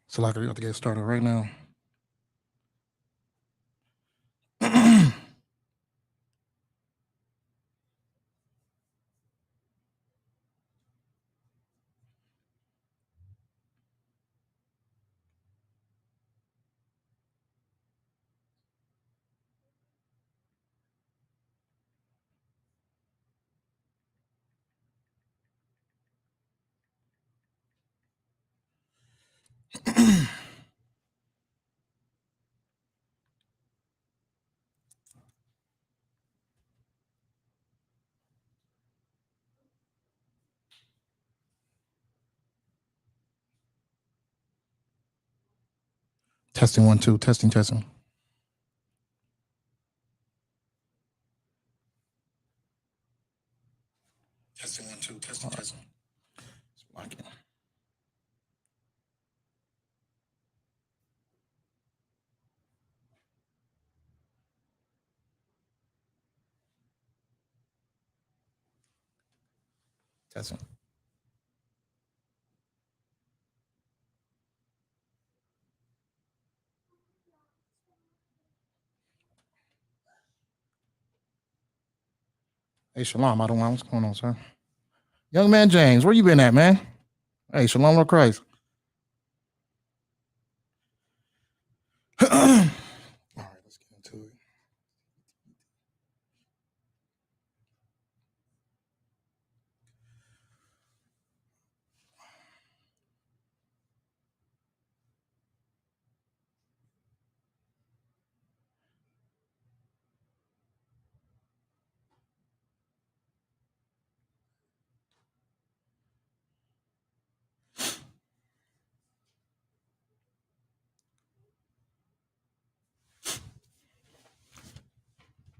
So like we have to get started right now. Testing 1 2, testing. Testing 1 2, testing. Testing. Testing. Hey, Shalom. I don't know what's going on, sir. Young man James, where you been at, man? Hey, Shalom, Lord Christ. All right, let's get into it.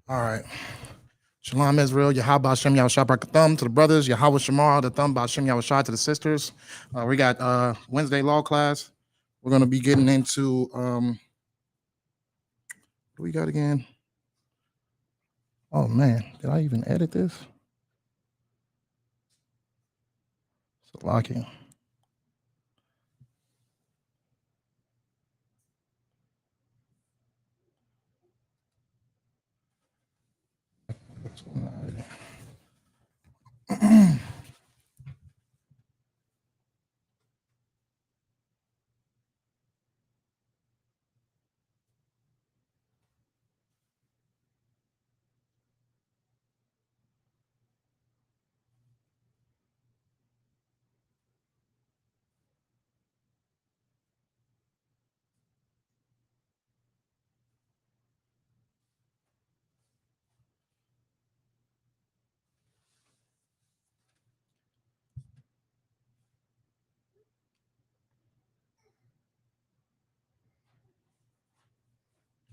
All right. Shalom Israel, Yahweh Hashem Yahushua Thumb to the brothers, Yahweh Shamar, the Thumb Hashem Yahushua to the sisters. We got Wednesday law class. We're going to be getting into what do we got again? Oh man, did I even edit this? So locking.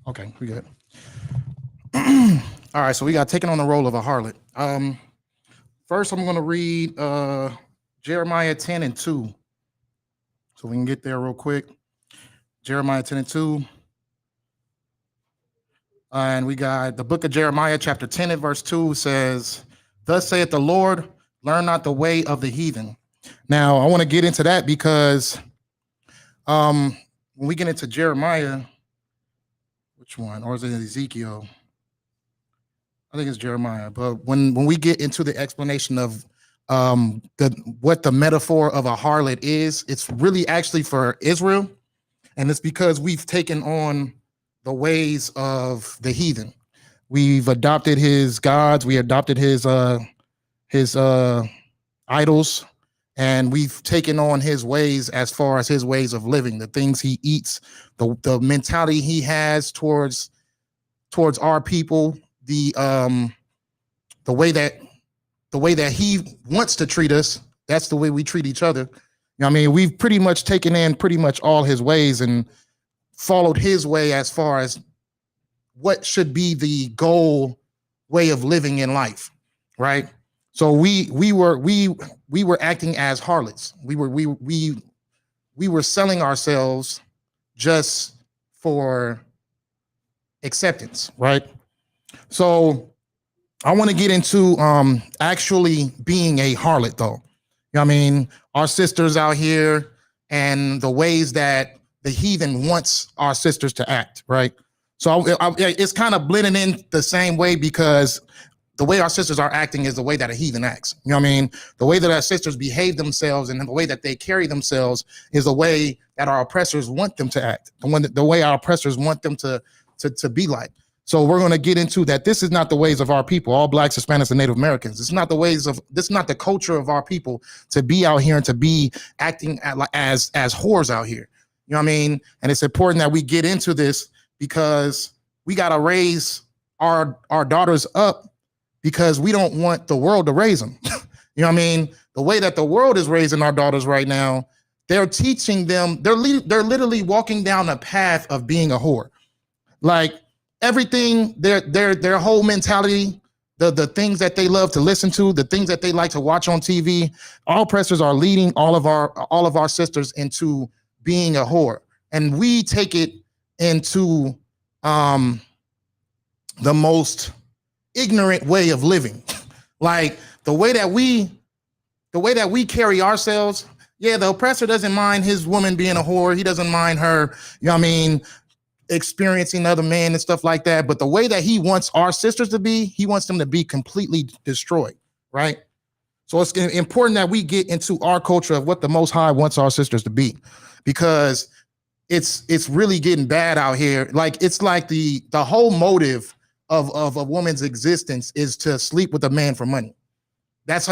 Okay, we good. All right, so we got taken on the role of a harlot. First, I'm going to read Jeremiah 10 and 2. So we can get there real quick. Jeremiah 10 and 2. And we got the book of Jeremiah, chapter 10 and verse 2 says, "Thus saith the Lord, learn not the way of the heathen." Now, I want to get into that because when we get into Jeremiah, which one? Or is it Ezekiel? I think it's Jeremiah. But when we get into the explanation of what the metaphor of a harlot is, it's really actually for Israel. And it's because we've taken on the ways of the heathen. We've adopted his gods. We adopted his idols, and we've taken on his ways as far as his ways of living, the things he eats, the mentality he has towards our people, the way that he wants to treat us. That's the way we treat each other. I mean, we've pretty much taken in pretty much all his ways and followed his way as far as what should be the goal way of living in life, right? So we were acting as harlots. We were selling ourselves just for acceptance, right? So I want to get into actually being a harlot, though. You know what I mean? Our sisters out here and the ways that the heathen wants our sisters to act, right? So it's kind of blending in the same way, because the way our sisters are acting is the way that a heathen acts. You know what I mean? The way that our sisters behave themselves and the way that they carry themselves is the way that our oppressors want them to act. The way our oppressors want them to be like. So we're going to get into that. This is not the ways of our people, all Blacks, Hispanics, and Native Americans. This is not the culture of our people to be out here and to be acting as whores out here. You know what I mean? And it's important that we get into this, because we got to raise our daughters up, because we don't want the world to raise them. You know what I mean? The way that the world is raising our daughters right now, they're teaching them, they're literally walking down a path of being a whore. Like everything, their whole mentality, the things that they love to listen to, the things that they like to watch on TV, all oppressors are leading all of our sisters into being a whore. And we take it into the most ignorant way of living. Like the way that we carry ourselves. Yeah, the oppressor doesn't mind his woman being a whore. He doesn't mind her, you know what I mean, experiencing other men and stuff like that. But the way that he wants our sisters to be, he wants them to be completely destroyed, right? So it's important that we get into our culture of what the Most High wants our sisters to be, because it's really getting bad out here. Like it's like the whole motive of a woman's existence is to sleep with a man for money. That's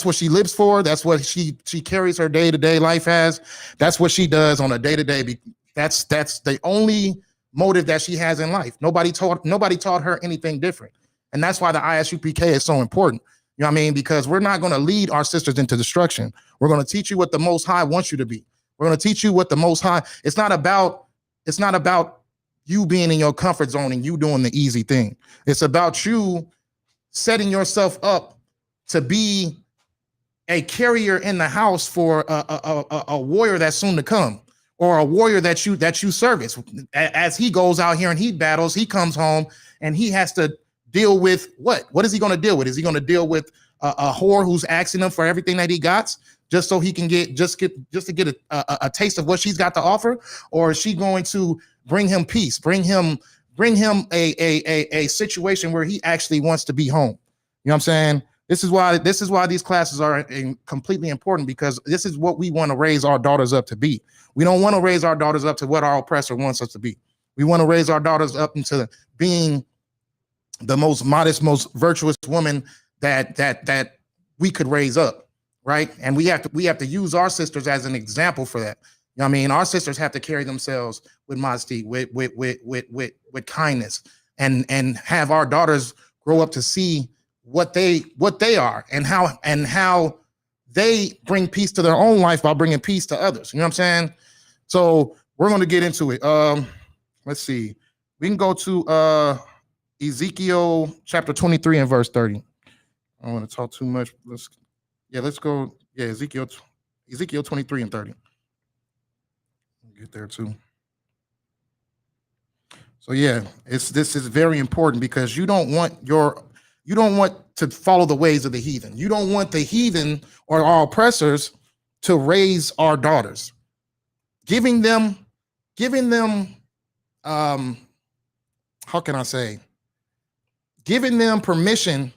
what she lives for. That's what she carries her day-to-day life as. That's what she does on a day-to-day. That's the only motive that she has in life. Nobody taught her anything different. And that's why the ISUPK is so important. You know what I mean? Because we're not going to lead our sisters into destruction. We're going to teach you what the Most High wants you to be. We're going to teach you what the Most High, it's not about you being in your comfort zone and you doing the easy thing. It's about you setting yourself up to be a carrier in the house for a warrior that's soon to come, or a warrior that you service. As he goes out here and he battles, he comes home and he has to deal with what? What is he going to deal with? Is he going to deal with a whore who's asking him for everything that he got, just so he can get a taste of what she's got to offer? Or is she going to bring him peace, bring him a situation where he actually wants to be home? You know what I'm saying? This is why these classes are completely important, because this is what we want to raise our daughters up to be. We don't want to raise our daughters up to what our oppressor wants us to be. We want to raise our daughters up into being the most modest, most virtuous woman that we could raise up, right? And we have to use our sisters as an example for that. You know what I mean? Our sisters have to carry themselves with modesty, with kindness, and have our daughters grow up to see what they are and how they bring peace to their own life by bringing peace to others. You know what I'm saying? So we're going to get into it. Let's see. We can go to Ezekiel chapter 23 and verse 30. I don't want to talk too much. Let's go. Yeah, Ezekiel 23 and 30. Get there too. So yeah, this is very important, because you don't want to follow the ways of the heathen. You don't want the heathen or our oppressors to raise our daughters, giving them how can I say, giving them permission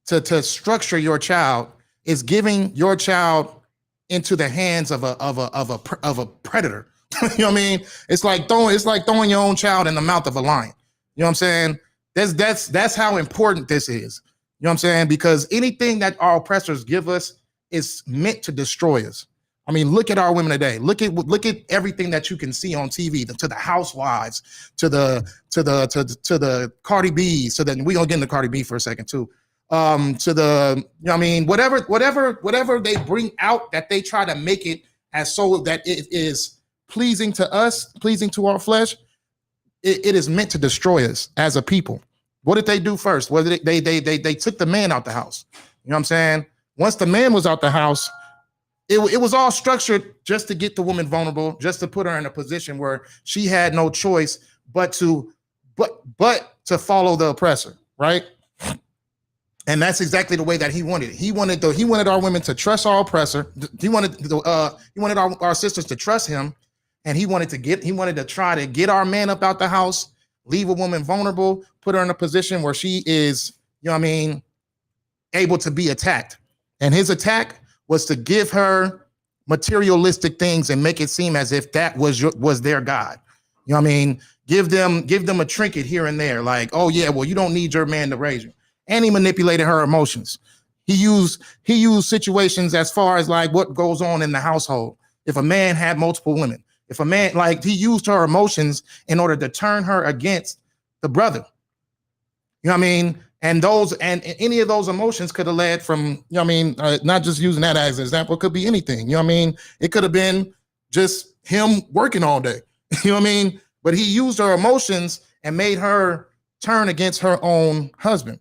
to structure your child is giving your child into the hands of a predator. You know what I mean? It's like throwing your own child in the mouth of a lion. You know what I'm saying? That's how important this is. You know what I'm saying? Because anything that our oppressors give us is meant to destroy us. I mean, look at our women today. Look at everything that you can see on TV, to the housewives, to the Cardi B's. So then we gonna get into Cardi B for a second too. To the, you know what I mean, whatever they bring out, that they try to make it as so that it is pleasing to us, pleasing to our flesh. It is meant to destroy us as a people. What did they do first? Well, they took the man out the house. You know what I'm saying? Once the man was out the house, it was all structured just to get the woman vulnerable, just to put her in a position where she had no choice but to follow the oppressor, right? And that's exactly the way that he wanted it. He wanted our women to trust our oppressor. He wanted our sisters to trust him, and he wanted to try to get our man up out the house, leave a woman vulnerable, put her in a position where she is, you know what I mean, able to be attacked. And his attack was to give her materialistic things and make it seem as if that was their God. You know what I mean? Give them a trinket here and there, like, oh yeah, well, you don't need your man to raise you. And he manipulated her emotions. He used situations as far as like what goes on in the household. If a man had multiple women, if a man, like, he used her emotions in order to turn her against the brother. You know what I mean? And any of those emotions could have led from, you know what I mean, not just using that as an example, it could be anything. You know what I mean? It could have been just him working all day. You know what I mean? But he used her emotions and made her turn against her own husband.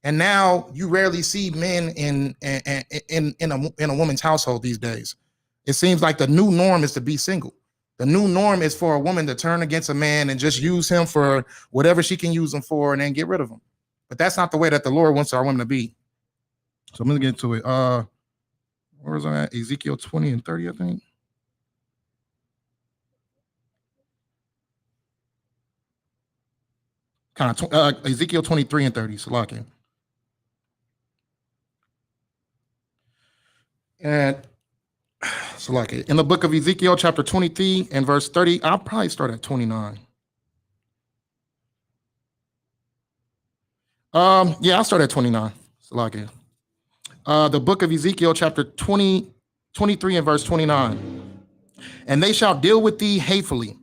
And now you rarely see men in a woman's household these days. It seems like the new norm is to be single. The new norm is for a woman to turn against a man and just use him for whatever she can use him for and then get rid of him. But that's not the way that the Lord wants our women to be. So I'm going to get into it. Where was I at? Ezekiel 20 and 30, I think. Ezekiel 23 and 30, Salakia. And Salakia, in the book of Ezekiel, chapter 23 and verse 30, I'll probably start at 29. Yeah, I'll start at 29. Salakia. The book of Ezekiel, chapter 23 and verse 29. And they shall deal with thee hatefully,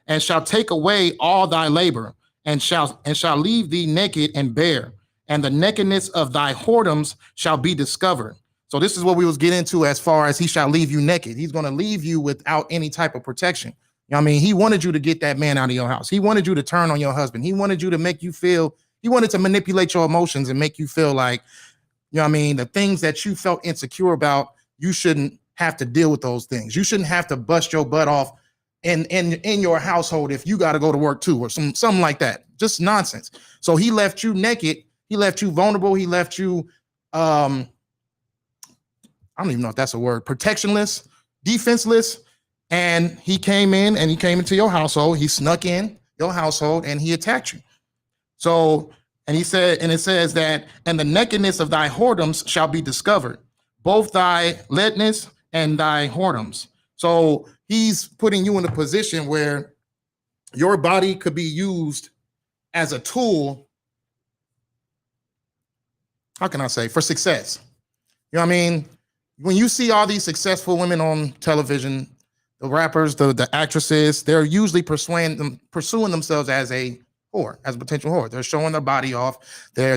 and shall take away all thy labor, and shall leave thee naked and bare, and the nakedness of thy whoredoms shall be discovered. So this is what we was getting into as far as he shall leave you naked. He's going to leave you without any type of protection. You know what I mean? He wanted you to get that man out of your house. He wanted you to turn on your husband. He wanted you to make you feel, he wanted to manipulate your emotions and make you feel like, you know what I mean, the things that you felt insecure about, you shouldn't have to deal with those things. You shouldn't have to bust your butt off in your household if you got to go to work too, or something like that. Just nonsense. So he left you naked. He left you vulnerable. He left you, I don't even know if that's a word, protectionless, defenseless. And he came into your household. He snuck in your household and he attacked you. So, and he said, and it says that, and the nakedness of thy whoredoms shall be discovered, both thy ledness and thy whoredoms. So he's putting you in a position where your body could be used as a tool, how can I say, for success. You know what I mean? When you see all these successful women on television, the rappers, the actresses, they're usually pursuing themselves as a whore, as a potential whore. They're showing their body off. They're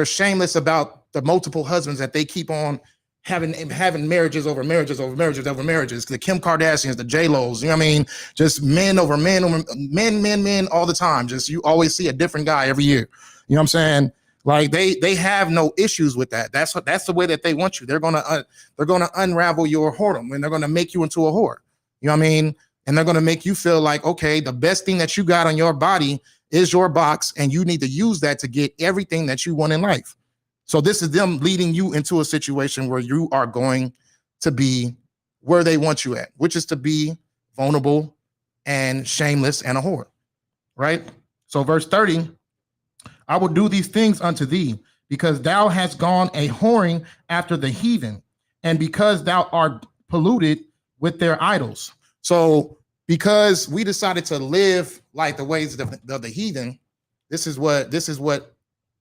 shameless about the multiple husbands that they keep on having marriages over marriages over marriages over marriages. The Kim Kardashians, the J-Los, you know what I mean? Just men over men over men all the time. Just you always see a different guy every year. You know what I'm saying? Like they have no issues with that. That's the way that they want you. They're gonna unravel your whoredom, and they're gonna make you into a whore. You know what I mean? And they're gonna make you feel like, okay, the best thing that you got on your body is your box, and you need to use that to get everything that you want in life. So this is them leading you into a situation where you are going to be where they want you at, which is to be vulnerable and shameless and a whore, right? So verse 30. I will do these things unto thee, because thou hast gone a whoring after the heathen, and because thou art polluted with their idols. So because we decided to live like the ways of the heathen, this is what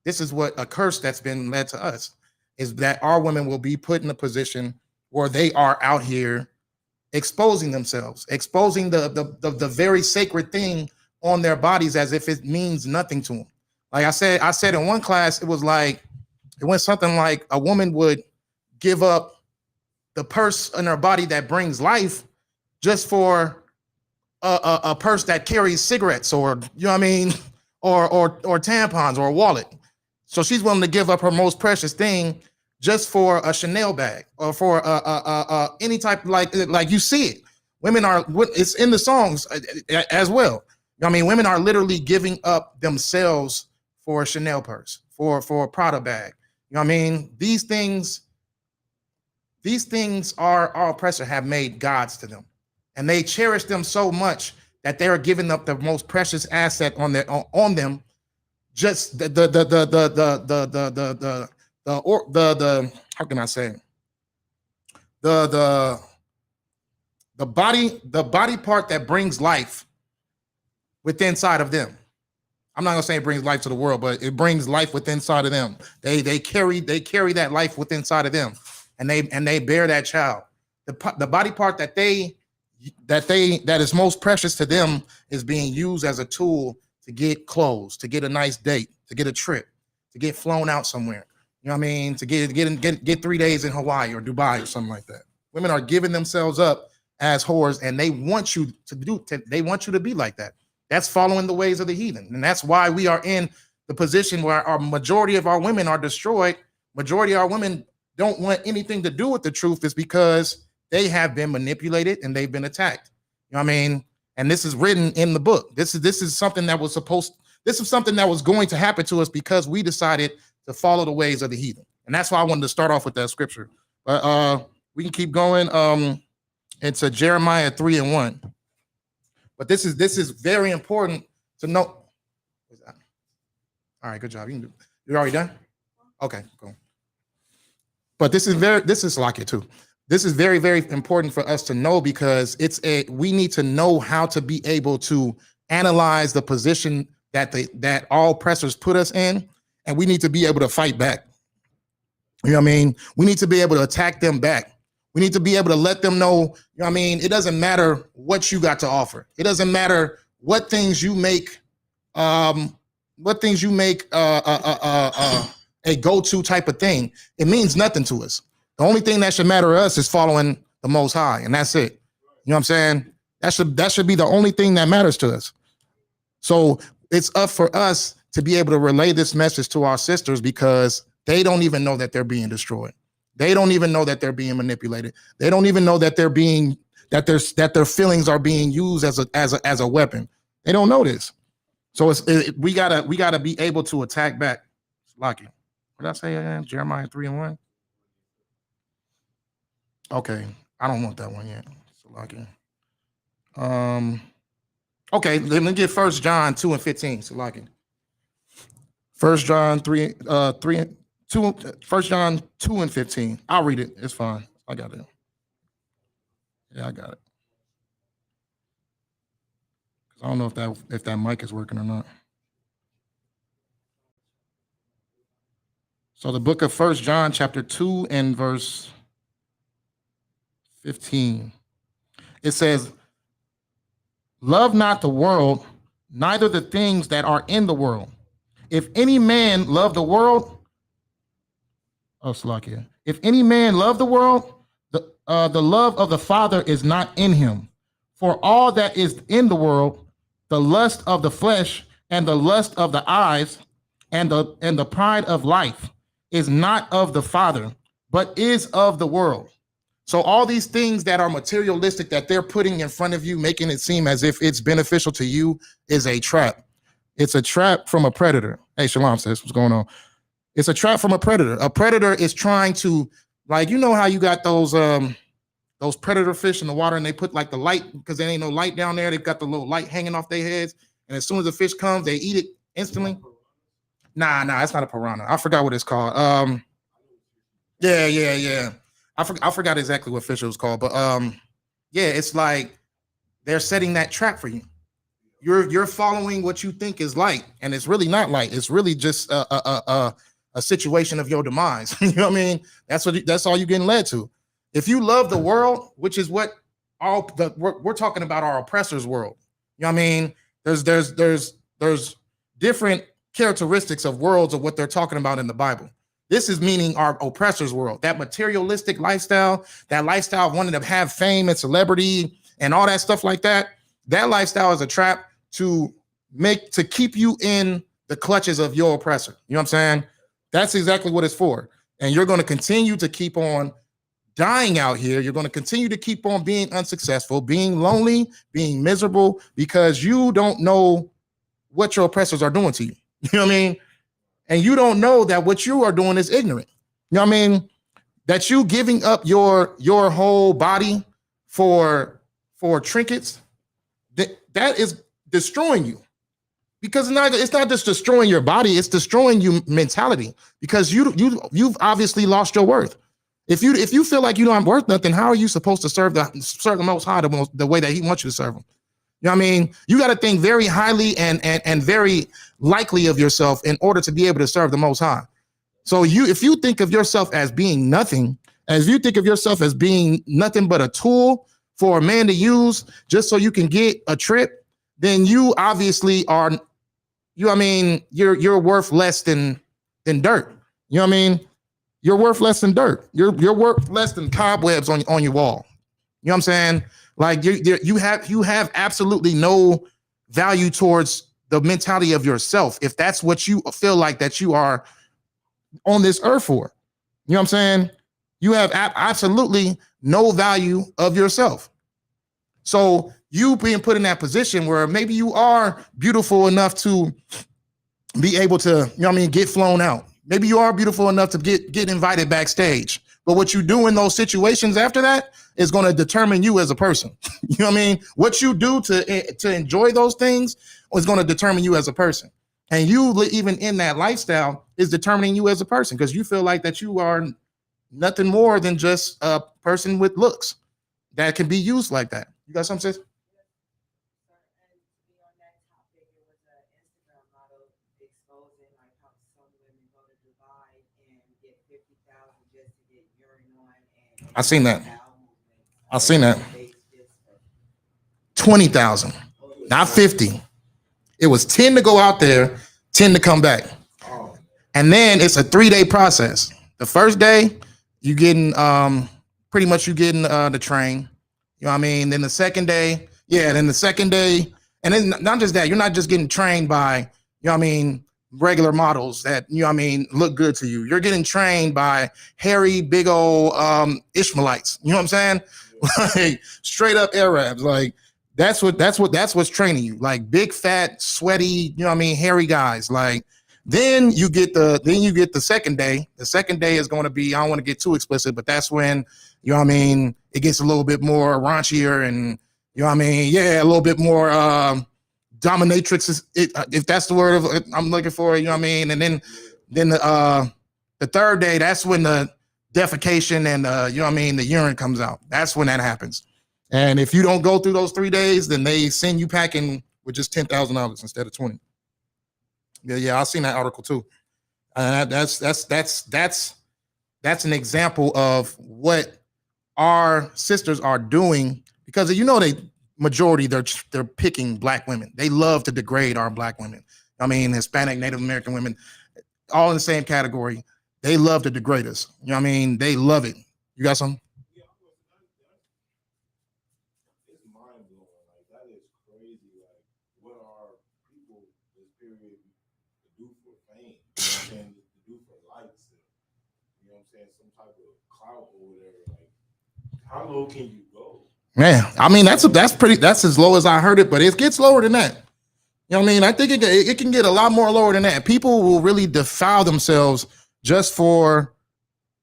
This is what a curse that's been led to us, is that our women will be put in a position where they are out here exposing themselves, exposing the very sacred thing on their bodies as if it means nothing to them. Like I said in one class, it went something like a woman would give up the purse in her body that brings life just for a purse that carries cigarettes, or you know what I mean, or tampons or a wallet. So she's willing to give up her most precious thing just for a Chanel bag or for any type, like you see it. Women are, it's in the songs as well. I mean, women are literally giving up themselves for a Chanel purse, for a Prada bag. You know what I mean? These things our oppressor have made gods to them, and they cherish them so much that they are giving up the most precious asset on them. Just the how can I say, the body part that brings life within inside of them. I'm not gonna say it brings life to the world, but it brings life within inside of them. They carry that life within inside of them, and they bear that child. The body part that is most precious to them is being used as a tool to get clothes, to get a nice date, to get a trip, to get flown out somewhere. You know what I mean? To get 3 days in Hawaii or Dubai or something like that. Women are giving themselves up as whores, and they want you to be like that. That's following the ways of the heathen. And that's why we are in the position where our majority of our women are destroyed. Majority of our women don't want anything to do with the truth, is because they have been manipulated and they've been attacked. You know what I mean? And this is written in the book. This is something that was going to happen to us because we decided to follow the ways of the heathen. And that's why I wanted to start off with that scripture. But we can keep going into Jeremiah 3:1. But this is very important to know. All right, good job. You're already done? Okay, cool. But this is like it too. This is very, very important for us to know, because we need to know how to be able to analyze the position that all oppressors put us in, and we need to be able to fight back. You know what I mean? We need to be able to attack them back. We need to be able to let them know, you know what I mean? It doesn't matter what you got to offer. It doesn't matter what things you make, a go-to type of thing. It means nothing to us. The only thing that should matter to us is following the Most High, and that's it. You know what I'm saying? That should be the only thing that matters to us. So it's up for us to be able to relay this message to our sisters, because they don't even know that they're being destroyed. They don't even know that they're being manipulated. They don't even know that that their feelings are being used as a weapon. They don't know this. So we gotta be able to attack back. Lucky. What did I say again? Jeremiah 3:1. Okay, I don't want that one yet. So lucky. Okay, let me get 1 John 2:15. So lucky. 1 John 2:15. I'll read it. It's fine. I got it. Yeah, I got it. I don't know if that mic is working or not. So the book of 1 John chapter 2 and verse 15. It says, "Love not the world, neither the things that are in the world. If any man love the world," Slakia. "If any man love the world, the love of the Father is not in him. For all that is in the world, the lust of the flesh and the lust of the eyes and the pride of life, is not of the Father, but is of the world." So all these things that are materialistic that they're putting in front of you, making it seem as if it's beneficial to you, is a trap. It's a trap from a predator. Hey, Shalom sis, what's going on? It's a trap from a predator. A predator is trying to, like, you know how you got those predator fish in the water, and they put like the light, because there ain't no light down there. They've got the little light hanging off their heads, and as soon as the fish comes, they eat it instantly. Nah, it's not a piranha. I forgot what it's called. Yeah. I forgot exactly what fish it was called, but yeah, it's like they're setting that trap for you. you're following what you think is light, and it's really not light. It's really just a situation of your demise. You know what I mean? That's all you're getting led to. If you love the world, which is what we're talking about, our oppressor's world. You know what I mean? There's different characteristics of worlds of what they're talking about in the Bible. This is meaning our oppressor's world, that materialistic lifestyle, that lifestyle of wanting to have fame and celebrity and all that stuff like that. That lifestyle is a trap to keep you in the clutches of your oppressor. You know what I'm saying? That's exactly what it's for. And you're going to continue to keep on dying out here. You're going to continue to keep on being unsuccessful, being lonely, being miserable, because you don't know what your oppressors are doing to you. You know what I mean? And you don't know that what you are doing is ignorant. You know what I mean? That you giving up your whole body for trinkets, that is destroying you. Because it's not just destroying your body, it's destroying your mentality, because you've obviously lost your worth. If you feel like you don't worth nothing, how are you supposed to serve the Most High the way that He wants you to serve Him? You know what I mean? You got to think very highly and very likely of yourself in order to be able to serve the Most High. So if you think of yourself as being nothing, as you think of yourself as being nothing but a tool for a man to use just so you can get a trip, then you obviously are, you know what I mean, you're worth less than dirt. You know what I mean? You're worth less than dirt. You're worth less than cobwebs on your wall. You know what I'm saying? Like you have absolutely no value towards the mentality of yourself if that's what you feel like that you are on this earth for. You know what I'm saying? You have absolutely no value of yourself. So you being put in that position where maybe you are beautiful enough to be able to, you know what I mean, get flown out. Maybe you are beautiful enough to get invited backstage. But what you do in those situations after that is going to determine you as a person. You know what I mean? What you do to enjoy those things is going to determine you as a person. And you even in that lifestyle is determining you as a person, because you feel like that you are nothing more than just a person with looks that can be used like that. You got something, sis? I seen that. 20,000, not 50. It was 10 to go out there, 10 to come back. And then it's a 3-day process. The first day, you getting pretty much the train. You know what I mean? Then the second day, and then not just that, you're not just getting trained by, you know what I mean, regular models that, you know what I mean, look good to you. You're getting trained by hairy, big old Ishmaelites. You know what I'm saying? Like straight up Arabs. Like that's what's training you. Like big, fat, sweaty, you know what I mean, hairy guys. Like then you get the second day. The second day is going to be, I don't want to get too explicit, but that's when, you know what I mean, it gets a little bit more raunchier and, you know what I mean, yeah, a little bit more dominatrix, if that's the word I'm looking for, you know what I mean? And then the third day, that's when the defecation and you know what I mean, the urine comes out. That's when that happens. And if you don't go through those 3 days, then they send you packing with just $10,000 instead of 20. Yeah, I've seen that article too. That's an example of what our sisters are doing, because you know majority they're picking black women. They love to degrade our black women. I mean, Hispanic, Native American women, all in the same category. They love to degrade us. You know what I mean? They love it. You got something? It's mind blowing. Like that is crazy. Like what are people this period to do for fame? You know what I'm saying? To do for likes, and, you know what I'm saying? Some type of clout or whatever. Like how low can you go? Man, I mean that's as low as I heard it, but it gets lower than that. You know what I mean? I think it can get a lot more lower than that. People will really defile themselves just for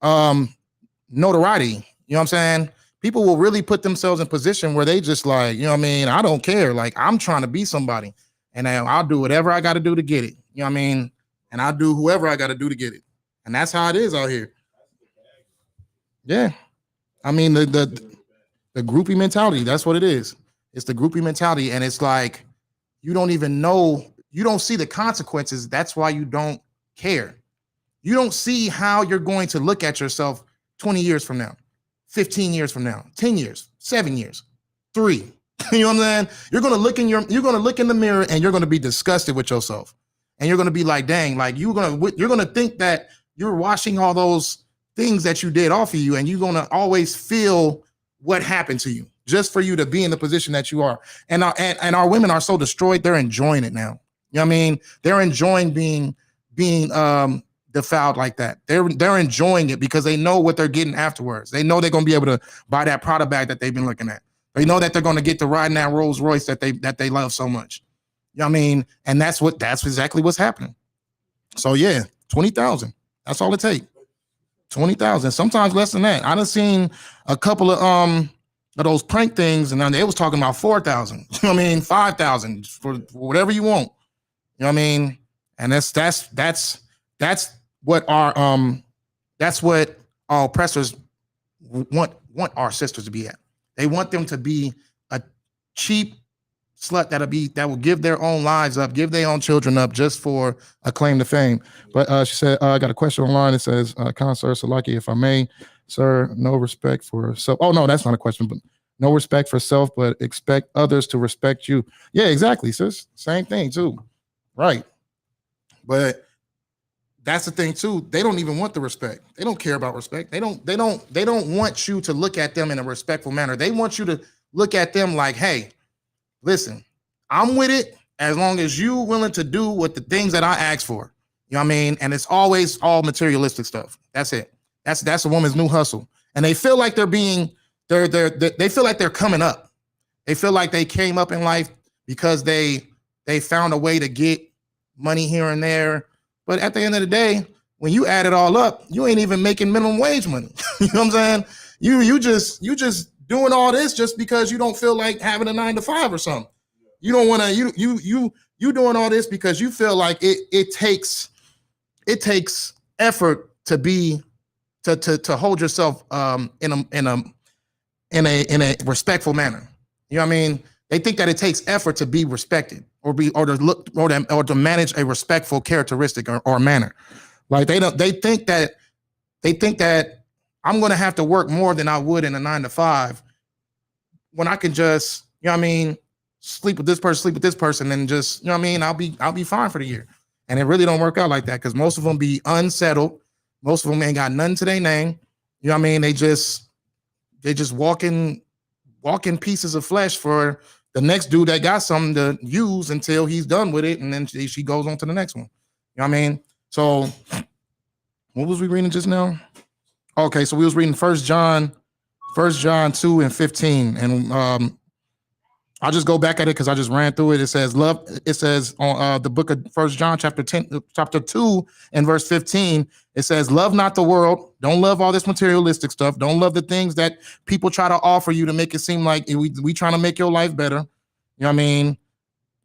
notoriety. You know what I'm saying? People will really put themselves in position where they just like, you know what I mean? I don't care. Like I'm trying to be somebody, and I'll do whatever I got to do to get it. You know what I mean? And I'll do whoever I got to do to get it. And that's how it is out here. Yeah. I mean, the groupie mentality, that's what it is. It's the groupie mentality. And it's like, you don't even know, you don't see the consequences. That's why you don't care. You don't see how you're going to look at yourself 20 years from now, 15 years from now, 10 years, 7 years, 3. You know what I'm saying? You're gonna look in the mirror and you're gonna be disgusted with yourself. And you're gonna be like, dang, like you're gonna think that you're washing all those things that you did off of you, and you're gonna always feel what happened to you just for you to be in the position that you are. And our women are so destroyed, they're enjoying it now. You know what I mean? They're enjoying being defiled like that. They're enjoying it because they know what they're getting afterwards. They know they're gonna be able to buy that Prada bag that they've been looking at. They know that they're going to get to ride in that Rolls Royce that they love so much. You know what I mean? And that's exactly what's happening. So yeah, 20,000. That's all it takes. 20,000. Sometimes less than that. I done seen a couple of those prank things, and then they was talking about 4,000. You know what I mean? 5,000 for whatever you want. You know what I mean? And that's what our oppressors want our sisters to be at. They want them to be a cheap slut that will give their own lives up, give their own children up just for a claim to fame. But she said, I got a question online. It says, Consular Salaki, if I may, sir, no respect for self. Oh, no, that's not a question, but no respect for self, but expect others to respect you. Yeah, exactly, sis. Same thing too. Right. But that's the thing too. They don't even want the respect. They don't care about respect. They don't want you to look at them in a respectful manner. They want you to look at them like, hey, listen, I'm with it as long as you willing to do what the things that I ask for. You know what I mean? And it's always all materialistic stuff. That's it. That's a woman's new hustle. And they feel like they feel like they're coming up. They feel like they came up in life because they found a way to get money here and there. But at the end of the day, when you add it all up, you ain't even making minimum wage money. You know what I'm saying? You just doing all this just because you don't feel like having a 9-to-5 or something. You don't want to. You doing all this because you feel like it takes effort to hold yourself in a respectful manner. You know what I mean? They think that it takes effort to be respected or to manage a respectful characteristic or manner. Like they think that I'm going to have to work more than I would in a 9-to-5 when I can just, you know what I mean, sleep with this person and just, you know what I mean, I'll be fine for the year. And it really don't work out like that because most of them be unsettled. Most of them ain't got nothing to their name. You know what I mean? They just walking pieces of flesh for the next dude that got something to use until he's done with it, and then she goes on to the next one. You know what I mean? So what was we reading just now? Okay, so we was reading 1 John 2:15, and I'll just go back at it because I just ran through it. It says love. It says on the book of 1 John chapter 2 and verse 15. It says, love not the world. Don't love all this materialistic stuff. Don't love the things that people try to offer you to make it seem like we trying to make your life better. You know what I mean?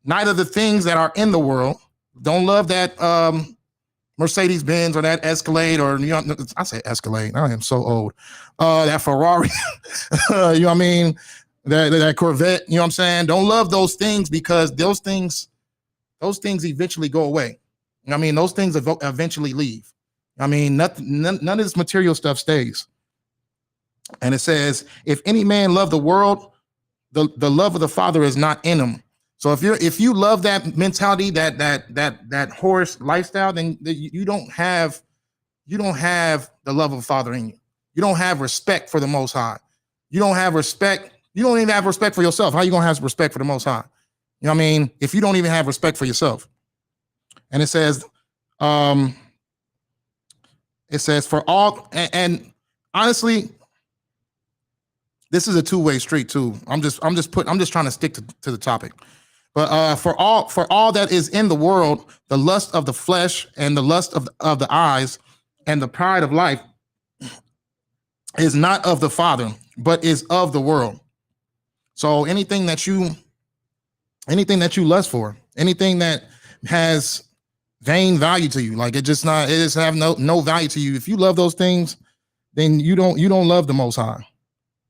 Neither the things that are in the world. Don't love that Mercedes Benz or that Escalade or, you know, I say Escalade. I am so old. That Ferrari. You know what I mean? That Corvette. You know what I'm saying? Don't love those things because those things eventually go away. You know what I mean? Those things eventually leave. I mean, none of this material stuff stays. And it says, if any man love the world, the love of the Father is not in him. So if you love that mentality, that horse lifestyle, then you don't have the love of the Father in you. You don't have respect for the Most High. You don't have respect. You don't even have respect for yourself. How are you gonna have respect for the Most High? You know what I mean? If you don't even have respect for yourself. And it says, for all, and honestly, this is a two-way street too. I'm just trying to stick to the topic. But for all that is in the world, the lust of the flesh and the lust of the eyes and the pride of life is not of the Father, but is of the world. So anything that you lust for, anything that has vain value to you, like it just have no value to you. If you love those things, then you don't love the Most High,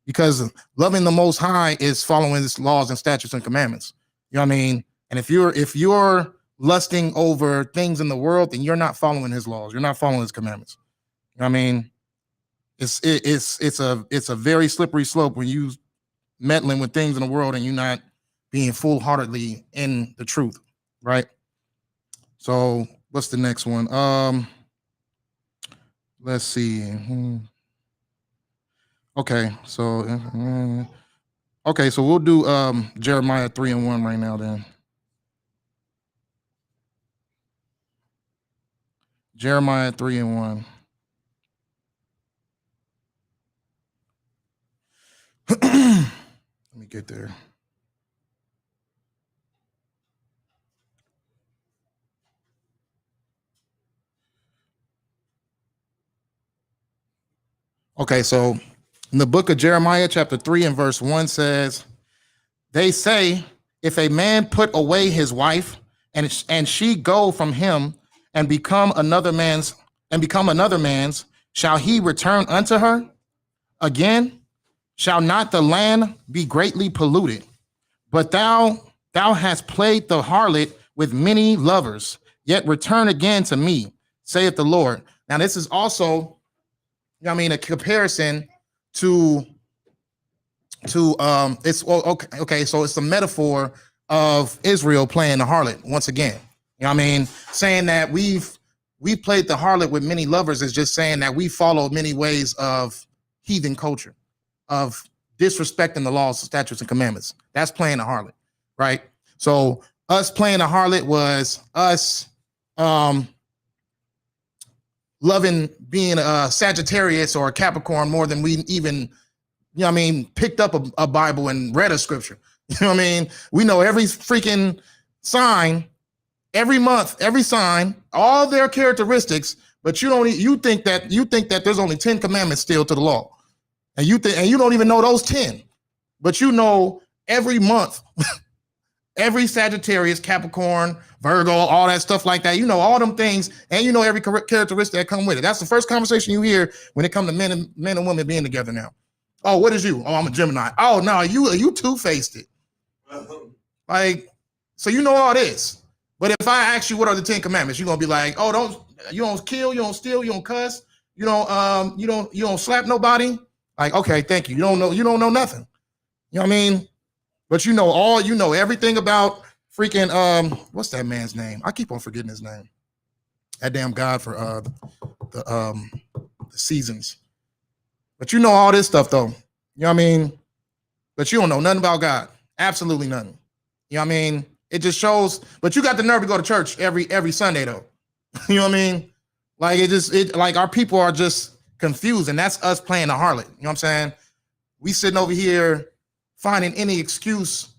because loving the Most High is following His laws and statutes and commandments. You know what I mean? And if you're lusting over things in the world, then you're not following his laws. You're not following his commandments. You know what I mean? It's a very slippery slope when you meddling with things in the world and you're not being full-heartedly in the truth, right? So what's the next one? Let's see. Okay, so we'll do Jeremiah 3:1 right now then. Jeremiah 3:1. Let me get there. Okay, so in the book of Jeremiah, chapter 3 and verse 1 says, they say, if a man put away his wife and she go from him and become another man's, shall he return unto her again? Shall not the land be greatly polluted? But thou hast played the harlot with many lovers, yet return again to me, saith the Lord. Now, this is also, a comparison to it's okay. So it's a metaphor of Israel playing the harlot once again. Saying that we've played the harlot with many lovers is just saying that we followed many ways of heathen culture, of disrespecting the laws, statutes, and commandments. That's playing the harlot, right? So us playing the harlot was us loving being a Sagittarius or a Capricorn more than we even, picked up a Bible and read a scripture. We know every freaking sign, every month, every sign, all their characteristics, but you think that there's only 10 commandments still to the law. And you don't even know those 10, but you know every month, every Sagittarius, Capricorn, Virgo, all that stuff like that. You know all them things, and you know every characteristic that come with it. That's the first conversation you hear when it comes to men and women being together now. Oh, what is you? Oh, I'm a Gemini. Oh, no, you two-faced it. Like, so you know all this. But if I ask you what are the 10 commandments, you're gonna be like, oh, you don't kill, you don't steal, you don't cuss, you don't slap nobody. Like, okay, thank you. You don't know nothing. You know what I mean? But you know everything about freaking what's that man's name? I keep on forgetting his name. That damn God for the seasons. But you know all this stuff though. You know what I mean? But you don't know nothing about God. Absolutely nothing. You know what I mean? It just shows, but you got the nerve to go to church every Sunday though. You know what I mean? Like like our people are just confused, and that's us playing the harlot. You know what I'm saying? We sitting over here finding any excuse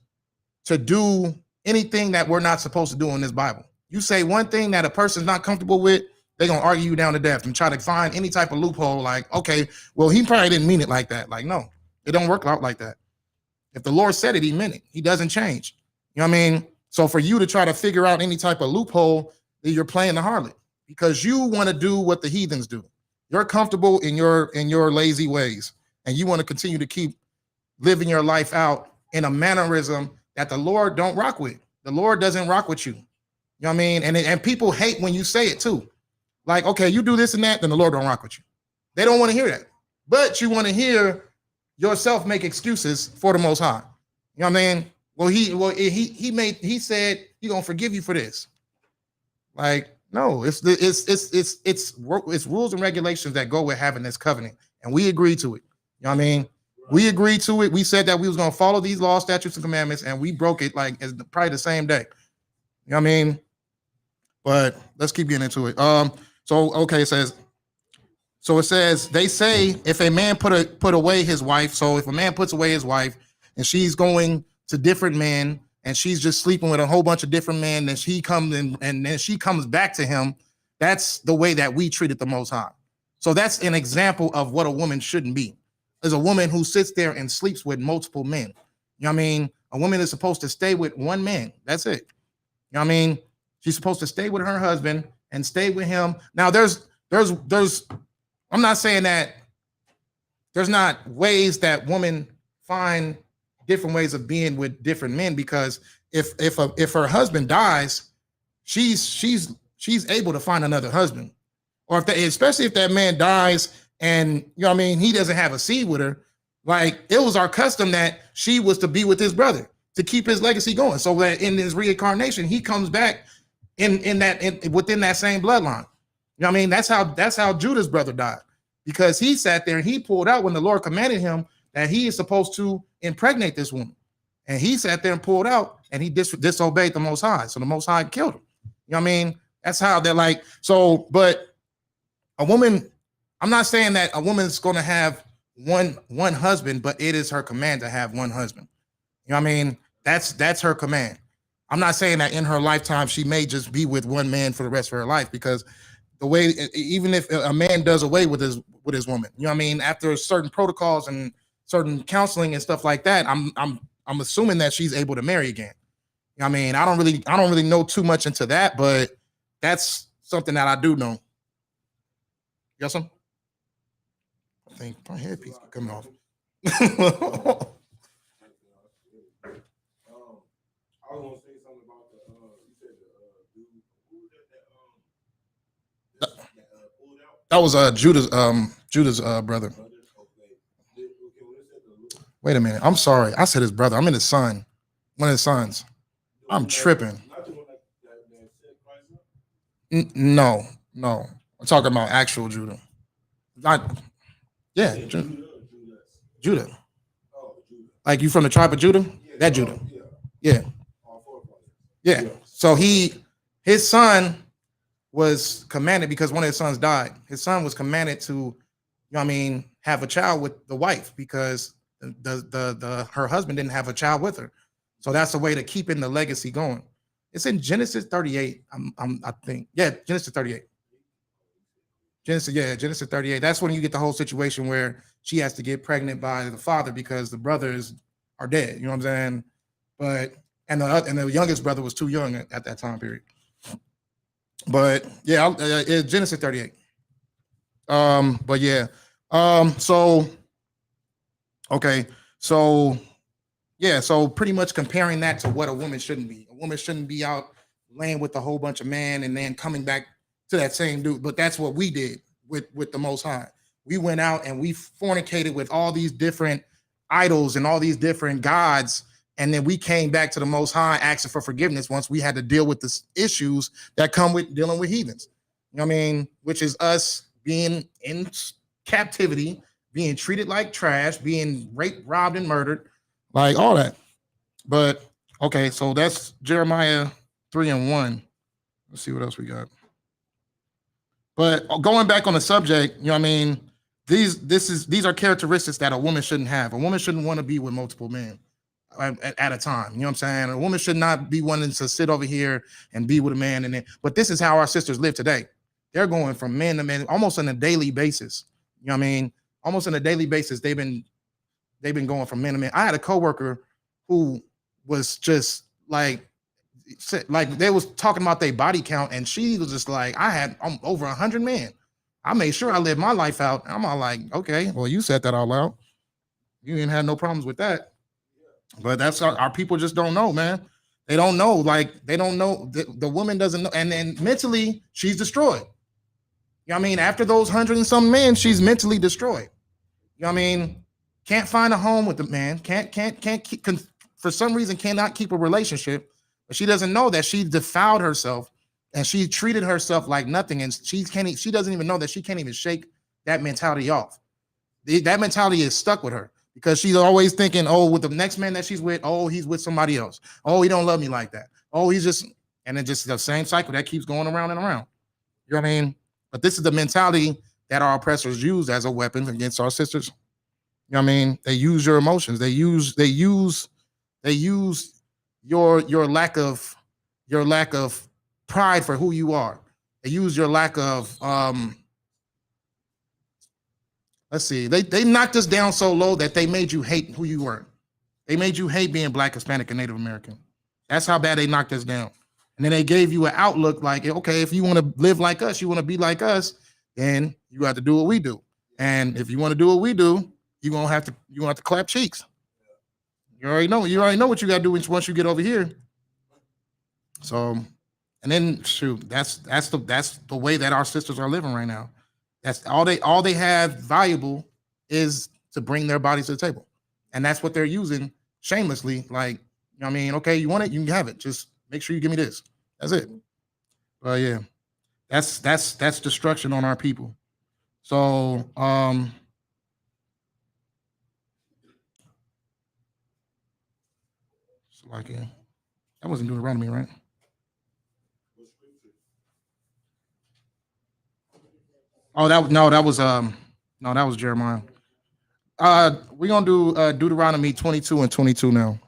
to do anything that we're not supposed to do in this Bible. You say one thing that a person's not comfortable with, they're gonna argue you down to death and try to find any type of loophole. Like, okay, well, he probably didn't mean it like that. Like, no, it don't work out like that. If the Lord said it, he meant it. He doesn't change. You know what I mean? So for you to try to figure out any type of loophole, you're playing the harlot because you want to do what the heathens do. You're comfortable in your lazy ways, and you want to continue to keep living your life out in a mannerism that the Lord don't rock with. The Lord doesn't rock with you. You know what I mean? And people hate when you say it too. Like, okay, you do this and that, then the Lord don't rock with you. They don't want to hear that. But you want to hear yourself make excuses for the Most High. You know what I mean? Well, he said he's gonna forgive you for this. Like, no, it's rules and regulations that go with having this covenant, and we agreed to it. You know what I mean? We agreed to it. We said that we was gonna follow these laws, statutes, and commandments, and we broke it like probably the same day. You know what I mean? But let's keep getting into it. So it says they say if a man put away his wife. So if a man puts away his wife and she's going to different men and she's just sleeping with a whole bunch of different men, then she comes in and then she comes back to him. That's the way that we treated the Most High. So that's an example of what a woman shouldn't be. Is a woman who sits there and sleeps with multiple men. You know what I mean? A woman is supposed to stay with one man. That's it. You know what I mean? She's supposed to stay with her husband and stay with him. Now there's I'm not saying that there's not ways that women find different ways of being with different men, because if her husband dies, she's able to find another husband. Or if they, especially if that man dies and you know what I mean, he doesn't have a seed with her, like it was our custom that she was to be with his brother to keep his legacy going. So that in his reincarnation, he comes back within that same bloodline. You know what I mean? That's how Judah's brother died, because he sat there and he pulled out when the Lord commanded him that he is supposed to impregnate this woman. And he sat there and pulled out and he disobeyed the Most High. So the Most High killed him. You know what I mean? That's how they're like, so, but a woman, I'm not saying that a woman's going to have one husband, but it is her command to have one husband. You know what I mean? That's her command. I'm not saying that in her lifetime, she may just be with one man for the rest of her life, because the way, even if a man does away with his woman, you know what I mean? After certain protocols and certain counseling and stuff like that, I'm assuming that she's able to marry again. You know what I mean? I don't really know too much into that, but that's something that I do know. Yes, sir? I think my headpiece is coming off. I was gonna say something about the you said the dude who was that pulled out. That was Judah's brother. Wait a minute. I'm sorry. I said his brother. I meant his son. One of his sons. I'm tripping. No. I'm talking about actual Judah. Judah. Like you from the tribe of Judah? That Judah. Yeah. So his son was commanded, because one of his sons died. His son was commanded to, you know what I mean, have a child with the wife, because her husband didn't have a child with her. So that's a way to keeping the legacy going. It's in Genesis 38. I think. Yeah, Genesis 38. Genesis 38. That's when you get the whole situation where she has to get pregnant by the father because the brothers are dead. You know what I'm saying? But and the youngest brother was too young at that time period. But yeah, it's Genesis 38. But yeah. So okay. So yeah, so pretty much comparing that to what a woman shouldn't be. A woman shouldn't be out laying with a whole bunch of men and then coming back to that same dude. But that's what we did with the Most High. We went out and we fornicated with all these different idols and all these different gods. And then we came back to the Most High asking for forgiveness once we had to deal with the issues that come with dealing with heathens. You know what I mean? Which is us being in captivity, being treated like trash, being raped, robbed, and murdered, like all that. But okay, so that's Jeremiah 3:1. Let's see what else we got. But going back on the subject, you know what I mean? These are characteristics that a woman shouldn't have. A woman shouldn't want to be with multiple men at a time. You know what I'm saying? A woman should not be wanting to sit over here and be with a man. But this is how our sisters live today. They're going from man to man almost on a daily basis. You know what I mean? Almost on a daily basis, they've been going from man to man. I had a coworker who was just like they was talking about their body count, and she was just like, I had over 100 men. I made sure I lived my life out. I'm all like, okay, well, you said that all out. You didn't have no problems with that. But that's our people just don't know, man. They don't know. Like, they don't know. The woman doesn't know. And then mentally, she's destroyed. You know what I mean? After those 100 and some men, she's mentally destroyed. You know what I mean? Can't find a home with the man. Can't keep, for some reason, cannot keep a relationship. But she doesn't know that she defiled herself and she treated herself like nothing. And she doesn't even know that she can't even shake that mentality off. That mentality is stuck with her because she's always thinking, oh, with the next man that she's with, oh, he's with somebody else. Oh, he don't love me like that. Oh, he's just, and then just the same cycle that keeps going around and around. You know what I mean? But this is the mentality that our oppressors use as a weapon against our sisters. You know what I mean? They use your emotions. They use your lack of pride for who you are. They use your lack of let's see. They knocked us down so low that they made you hate who you were. They made you hate being Black, Hispanic, and Native American. That's how bad they knocked us down. And then they gave you an outlook like, okay, if you want to live like us, you want to be like us, then you have to do what we do. And if you want to do what we do, you're gonna have to clap cheeks. You already know what you gotta do once you get over here. So, and then shoot, that's the way that our sisters are living right now. That's all they have valuable is to bring their bodies to the table, and that's what they're using shamelessly. Like, you know what I mean, okay, you want it, you can have it. Just make sure you give me this. That's it. But yeah, that's destruction on our people. So, so like yeah, that wasn't Deuteronomy, right? Oh, that was Jeremiah. We're gonna do Deuteronomy 22 and 22 now,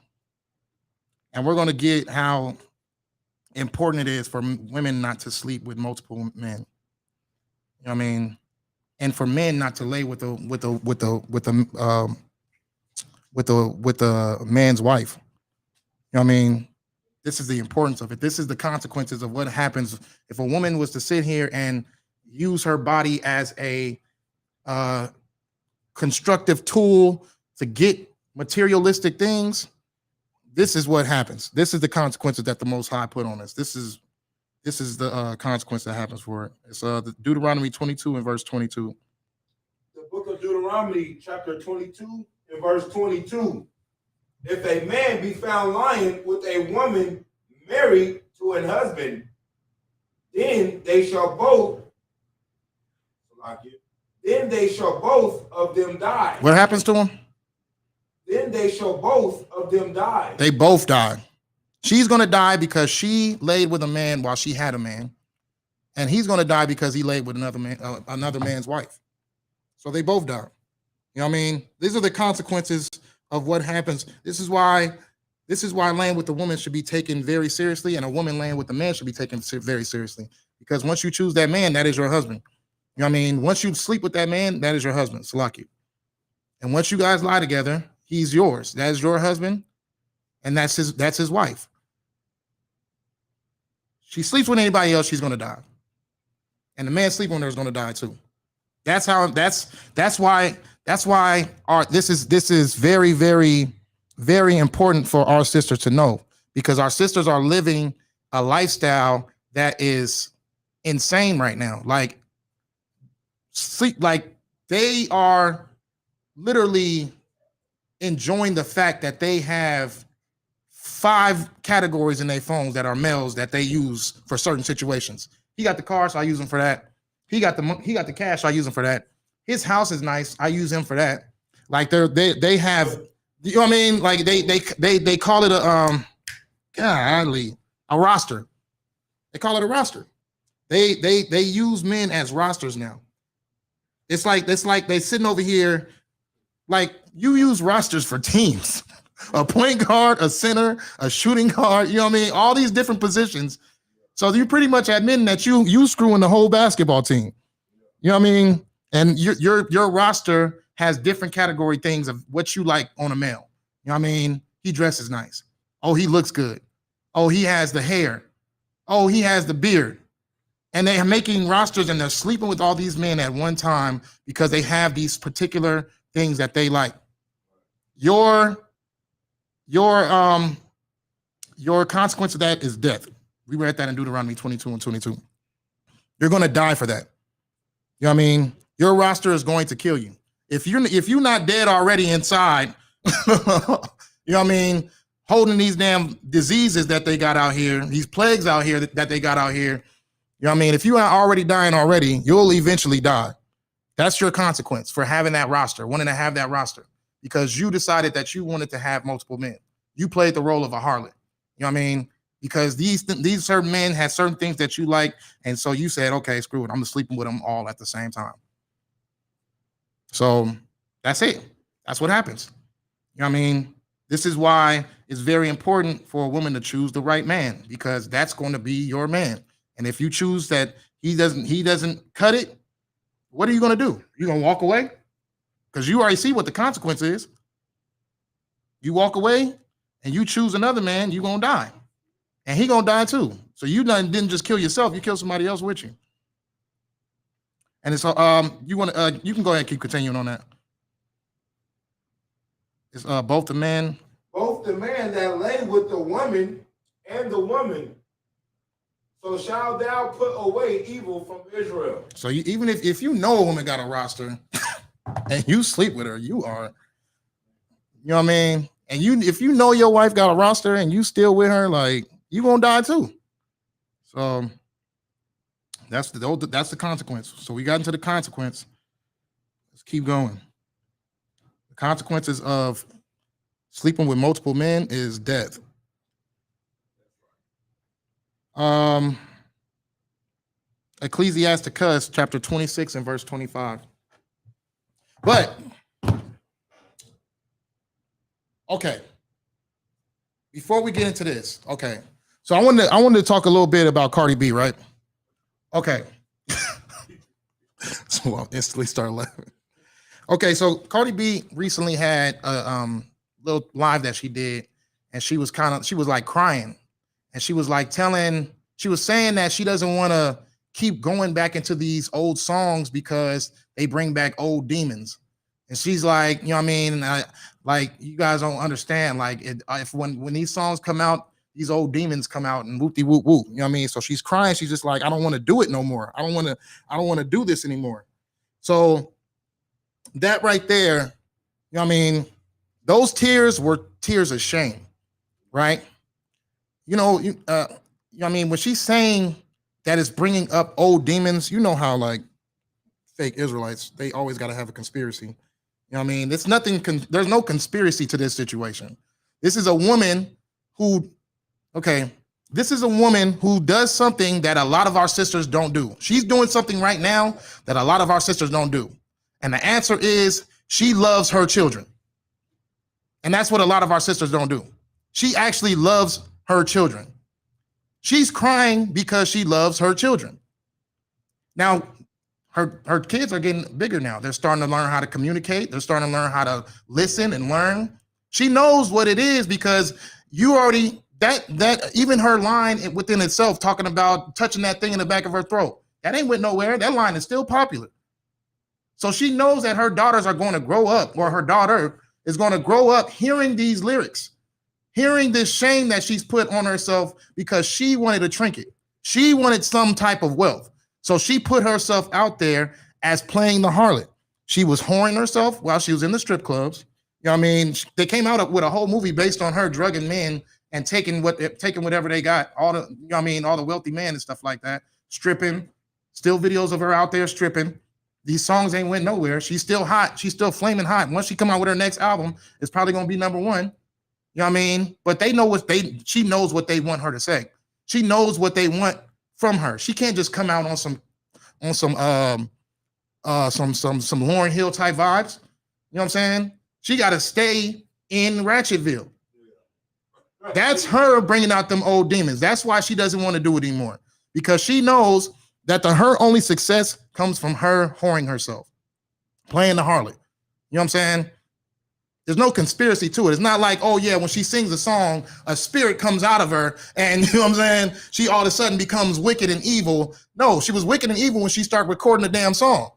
and we're gonna get how important it is for women not to sleep with multiple men. You know what I mean, and for men not to lay with the man's wife. You know what I mean? This is the importance of it. This is the consequences of what happens if a woman was to sit here and use her body as a uh, constructive tool to get materialistic things. This is what happens. This is the consequences that the Most High put on us. This is the consequence that happens for it. It's the Deuteronomy 22 and verse 22. The book of Deuteronomy, chapter 22 and verse 22. If a man be found lying with a woman married to an husband, then they shall both of them die. What happens to them? Then they shall both of them die. They both die. She's going to die because she laid with a man while she had a man, and he's going to die because he laid with another man's wife. So they both die. You know what I mean? These are the consequences of what happens. This is why laying with the woman should be taken very seriously, and a woman laying with the man should be taken very seriously. Because once you choose that man, that is your husband. You know what I mean? Once you sleep with that man, that is your husband. Salaki. And once you guys lie together, he's yours. That is your husband, and that's his wife. She sleeps with anybody else, she's gonna die. And the man sleeping with her is gonna die too. That's why this is very, very, very important for our sisters to know, because our sisters are living a lifestyle that is insane right now. Like they are literally enjoying the fact that they have 5 categories in their phones that are males that they use for certain situations. He got the car, so I use him for that. He got the cash, so I use him for that. His house is nice, I use him for that. Like they have, you know what I mean? Like they call it a roster. They call it a roster. They use men as rosters now. It's like they sitting over here, like you use rosters for teams. A point guard, a center, a shooting guard, you know what I mean? All these different positions. So you're pretty much admitting that you screwing the whole basketball team. You know what I mean? And your roster has different category things of what you like on a male. You know what I mean? He dresses nice. Oh, he looks good. Oh, he has the hair. Oh, he has the beard. And they're making rosters and they're sleeping with all these men at one time because they have these particular things that they like. Your consequence of that is death. We read that in Deuteronomy 22 and 22. You're going to die for that. You know what I mean? Your roster is going to kill you. If you're not dead already inside, you know what I mean, holding these damn diseases that they got out here, these plagues out here that they got out here, you know what I mean? If you are already dying already, you'll eventually die. That's your consequence for having that roster, wanting to have that roster, because you decided that you wanted to have multiple men. You played the role of a harlot. You know what I mean? Because these certain men had certain things that you like, and so you said, okay, screw it, I'm sleeping with them all at the same time. So that's it. That's what happens. You know what I mean? This is why it's very important for a woman to choose the right man, because that's going to be your man. And if you choose that he doesn't cut it, what are you going to do? You're going to walk away? Because you already see what the consequence is. You walk away and you choose another man, you're going to die. And he going to die too. So you didn't just kill yourself, you killed somebody else with you. And it's you can go ahead and keep continuing on that. It's both the man that lay with the woman and the woman So shall thou put away evil from Israel. So even if you know a woman got a roster and you sleep with her, you are, you know what I mean? And if you know your wife got a roster and you still with her, like, you gonna die too. So that's the consequence. So we got into the consequence. Let's keep going. The consequences of sleeping with multiple men is death. Ecclesiasticus chapter 26 and verse 25. But okay, before we get into this, okay. So I wanted to talk a little bit about Cardi B, right? Okay. So I'll instantly start laughing. Okay, so Cardi B recently had a little live that she did, and she was like crying, and she was like she was saying that she doesn't want to keep going back into these old songs because they bring back old demons. And she's like, you know what I mean? Like, you guys don't understand. Like, if when these songs come out, these old demons come out and whoop de whoop whoop. You know what I mean? So she's crying. She's just like, I don't want to do it no more. I don't want to do this anymore. So that right there, you know what I mean? Those tears were tears of shame, right? You know what I mean? When she's saying that it's bringing up old demons, you know how like fake Israelites, they always got to have a conspiracy. You know what I mean? It's nothing. There's no conspiracy to this situation. This is a woman who does something that a lot of our sisters don't do. She's doing something right now that a lot of our sisters don't do. And the answer is she loves her children. And that's what a lot of our sisters don't do. She actually loves her children. She's crying because she loves her children. Now, her kids are getting bigger now. They're starting to learn how to communicate. They're starting to learn how to listen and learn. She knows what it is because you already, that even her line within itself, talking about touching that thing in the back of her throat, that ain't went nowhere. That line is still popular. So she knows that her daughters are going to grow up, or her daughter is going to grow up hearing these lyrics, hearing this shame that she's put on herself because she wanted a trinket. She wanted some type of wealth. So she put herself out there as playing the harlot. She was whoring herself while she was in the strip clubs. You know what I mean? They came out with a whole movie based on her drugging men and taking whatever they got, all the, you know what I mean, all the wealthy men and stuff like that, stripping, still videos of her out there stripping. These songs ain't went nowhere. She's still hot. She's still flaming hot. Once she come out with her next album, it's probably going to be number one. You know what I mean? But they know she knows what they want her to say. She knows what they want from her. She can't just come out on some Lauryn Hill type vibes. You know what I'm saying? She got to stay in Ratchetville. That's her bringing out them old demons. That's why she doesn't want to do it anymore, because she knows that her only success comes from her whoring herself, playing the harlot. You know what I'm saying? There's no conspiracy to it. It's not like, oh yeah, when she sings a song, a spirit comes out of her and, you know what I'm saying, she all of a sudden becomes wicked and evil. No, she was wicked and evil when she started recording the damn song.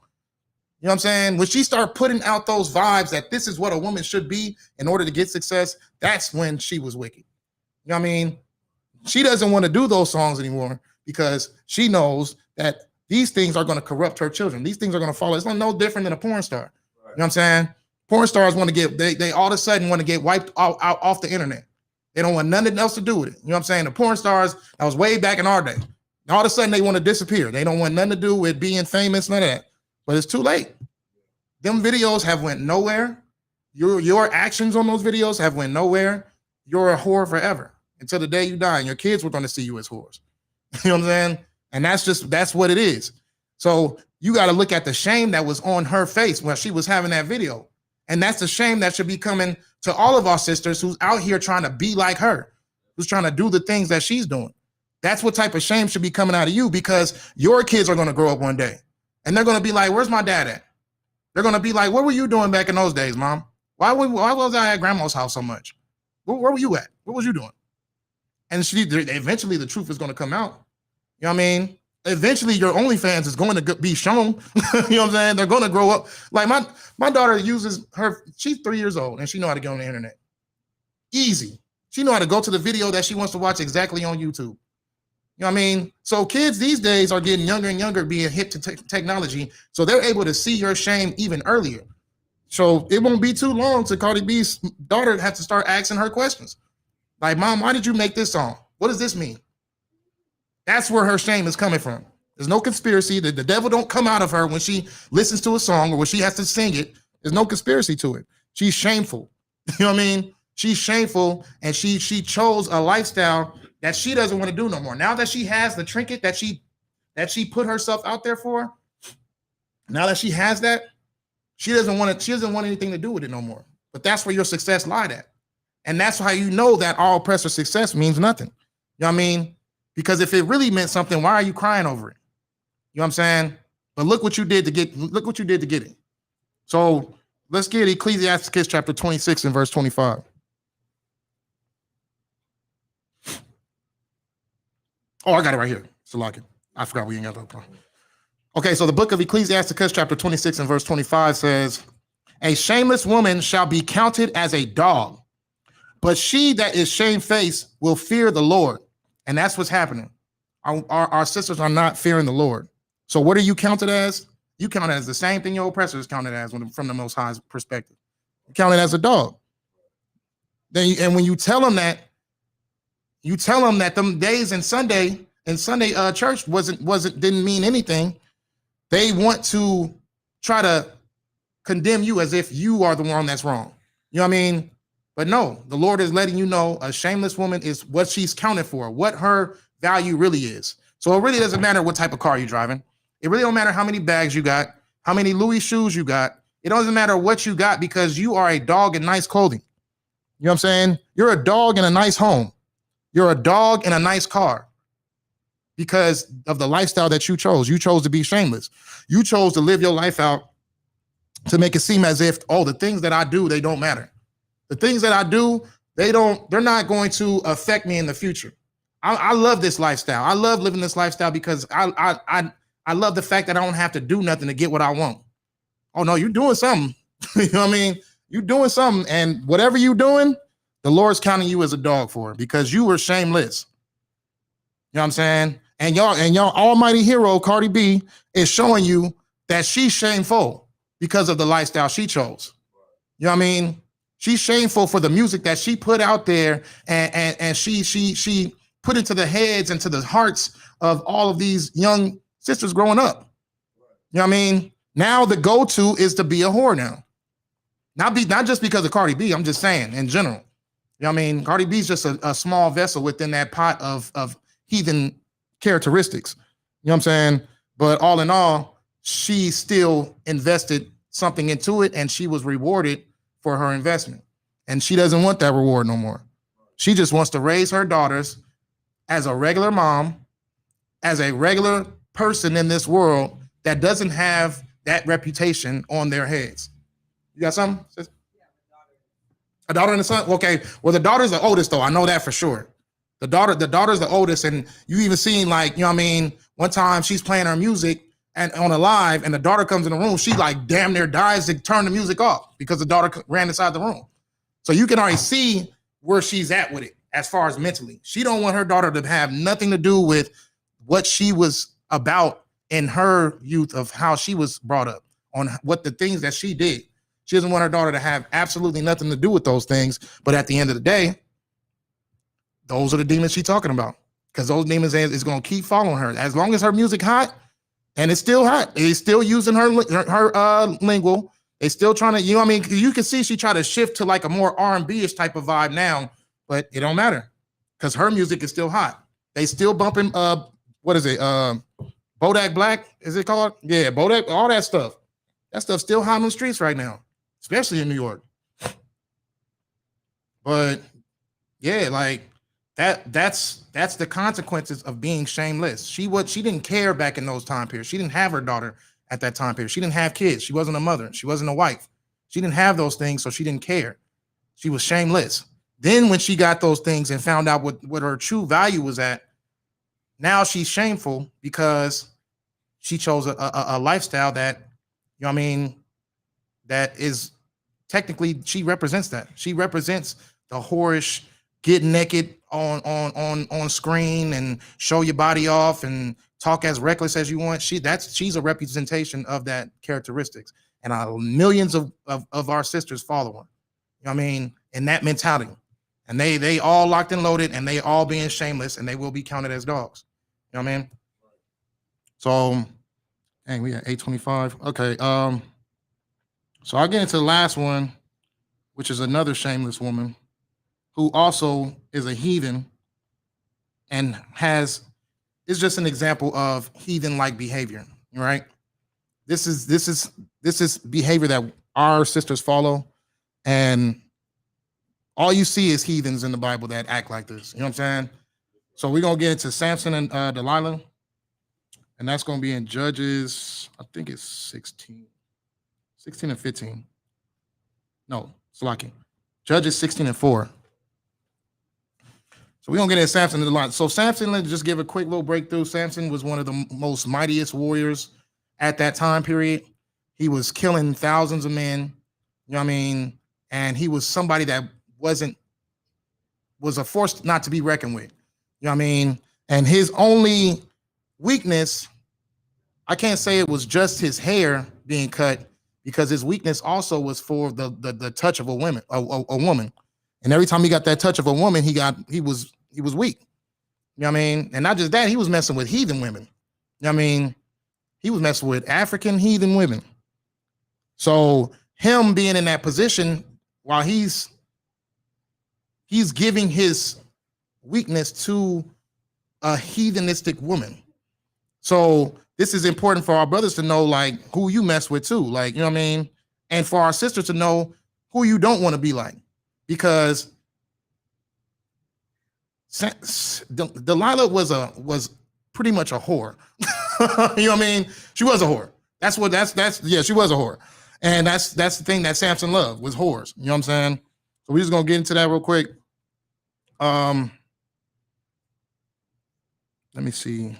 You know what I'm saying? When she started putting out those vibes that this is what a woman should be in order to get success, that's when she was wicked. You know what I mean? She doesn't want to do those songs anymore because she knows that these things are going to corrupt her children. These things are going to follow. It's no different than a porn star. Right. You know what I'm saying? Porn stars want to get, they all of a sudden want to get wiped off the internet. They don't want nothing else to do with it. You know what I'm saying? The porn stars, that was way back in our day. All of a sudden they want to disappear. They don't want nothing to do with being famous, none of that. But it's too late. Them videos have went nowhere. Your actions on those videos have went nowhere. You're a whore forever until the day you die, and your kids were going to see you as whores. You know what I'm saying? And that's what it is. So you got to look at the shame that was on her face when she was having that video. And that's the shame that should be coming to all of our sisters who's out here trying to be like her, who's trying to do the things that she's doing. That's what type of shame should be coming out of you, because your kids are going to grow up one day and they're going to be like, where's my dad at? They're going to be like, what were you doing back in those days, Mom? Why was I at grandma's house so much? Where were you at? What was you doing? And eventually the truth is going to come out. You know what I mean? Eventually your OnlyFans is going to be shown. You know what I'm saying? They're going to grow up. Like my daughter uses she's 3 years old and she know how to get on the internet. Easy. She know how to go to the video that she wants to watch exactly on YouTube. You know what I mean? So kids these days are getting younger and younger, being hip to technology. So they're able to see your shame even earlier. So it won't be too long till Cardi B's daughter has to start asking her questions. Like, Mom, why did you make this song? What does this mean? That's where her shame is coming from. There's no conspiracy. The devil don't come out of her when she listens to a song or when she has to sing it. There's no conspiracy to it. She's shameful. You know what I mean? She's shameful, and she chose a lifestyle that she doesn't want to do no more. Now that she has the trinket that she put herself out there for, now that she has that, she doesn't want anything to do with it no more. But that's where your success lied at. And that's how you know that all oppressor success means nothing. You know what I mean? Because if it really meant something, why are you crying over it? You know what I'm saying? But look what you did to get it. So let's get Ecclesiastes chapter 26 and verse 25. Oh, I got it right here. Salaki. I forgot we ain't got that. Okay, so the book of Ecclesiastes chapter 26 and verse 25 says, a shameless woman shall be counted as a dog, but she that is shamefaced will fear the Lord. And that's what's happening. Our sisters are not fearing the Lord. So what are you counted as? You counted as the same thing your oppressor is counted as from the Most High's perspective. You counted as a dog. And when you tell them that, them days in Sunday church didn't mean anything. They want to try to condemn you as if you are the one that's wrong. You know what I mean? But no, the Lord is letting you know a shameless woman is what she's counted for, what her value really is. So it really doesn't matter what type of car you're driving. It really don't matter how many bags you got, how many Louis shoes you got. It doesn't matter what you got, because you are a dog in nice clothing. You know what I'm saying? You're a dog in a nice home. You're a dog in a nice car because of the lifestyle that you chose. You chose to be shameless. You chose to live your life out to make it seem as if, oh, the things that I do, they don't matter. The things that I do, they're not going to affect me in the future. I love this lifestyle. I love living this lifestyle because I love the fact that I don't have to do nothing to get what I want. Oh no, you're doing something. You know what I mean? You're doing something, and whatever you're doing, the Lord's counting you as a dog for it because you were shameless. You know what I'm saying? And y'all almighty hero, Cardi B, is showing you that she's shameful because of the lifestyle she chose. You know what I mean? She's shameful for the music that she put out there and she put into the heads and to the hearts of all of these young sisters growing up. You know what I mean? Now the go-to is to be a whore now. Not just because of Cardi B, I'm just saying in general. You know what I mean? Cardi B's just a small vessel within that pot of heathen characteristics. You know what I'm saying? But all in all, she still invested something into it and she was rewarded for her investment. And she doesn't want that reward no more. She just wants to raise her daughters as a regular mom, as a regular person in this world that doesn't have that reputation on their heads. You got something? A daughter and a son? Okay. Well, the daughter's the oldest, though. I know that for sure. The daughter's the oldest, and you even seen, like, you know what I mean? One time she's playing her music and on a live, and the daughter comes in the room. She like damn near dies to turn the music off because the daughter ran inside the room. So you can already see where she's at with it as far as mentally. She don't want her daughter to have nothing to do with what she was about in her youth of how she was brought up, on what the things that she did. She doesn't want her daughter to have absolutely nothing to do with those things. But at the end of the day, those are the demons she's talking about, because those demons is going to keep following her. As long as her music hot, and it's still hot, they're still using her lingual. They still trying to, you know what I mean? You can see she try to shift to like a more R&B-ish type of vibe now, but it don't matter because her music is still hot. They still bumping, what is it? Bodak Black, is it called? Yeah, Bodak, all that stuff. That stuff's still hot on the streets right now, especially in New York. But yeah, like that's the consequences of being shameless. She didn't care back in those time periods. She didn't have her daughter at that time period. She didn't have kids. She wasn't a mother. She wasn't a wife. She didn't have those things, so she didn't care. She was shameless. Then when she got those things and found out what her true value was at, now she's shameful because she chose a lifestyle that, you know what I mean, that is technically, she represents that. She represents the whorish, get naked, on screen and show your body off and talk as reckless as you want. She's a representation of that characteristics, and millions of our sisters follow her. You know what I mean? In that mentality, and they all locked and loaded, and they all being shameless, and they will be counted as dogs. You know what I mean? So, dang, we at 8:25. Okay. So I'll get into the last one, which is another shameless woman who also is a heathen and is just an example of heathen-like behavior, right? This is behavior that our sisters follow, and all you see is heathens in the Bible that act like this. You know what I'm saying? So we're gonna get into Samson and Delilah, and that's gonna be in Judges. I think it's 16 and 15. No, Slaki. Judges 16 and 4. So we're gonna get into Samson and Delilah. So Samson, let's just give a quick little breakthrough. Samson was one of the most mightiest warriors at that time period. He was killing thousands of men. You know what I mean? And he was somebody that was a force not to be reckoned with. You know what I mean? And his only weakness, I can't say it was just his hair being cut, because his weakness also was for the touch of a woman. And every time he got that touch of a woman, he was weak. You know what I mean? And not just that, he was messing with heathen women. You know what I mean? He was messing with African heathen women. So him being in that position while he's giving his weakness to a heathenistic woman. So this is important for our brothers to know, like, who you mess with too. Like, you know what I mean? And for our sisters to know who you don't want to be like. Because Delilah was pretty much a whore. You know what I mean? She was a whore. She was a whore. And that's the thing that Samson loved, was whores. You know what I'm saying? So we're just gonna get into that real quick. Let me see.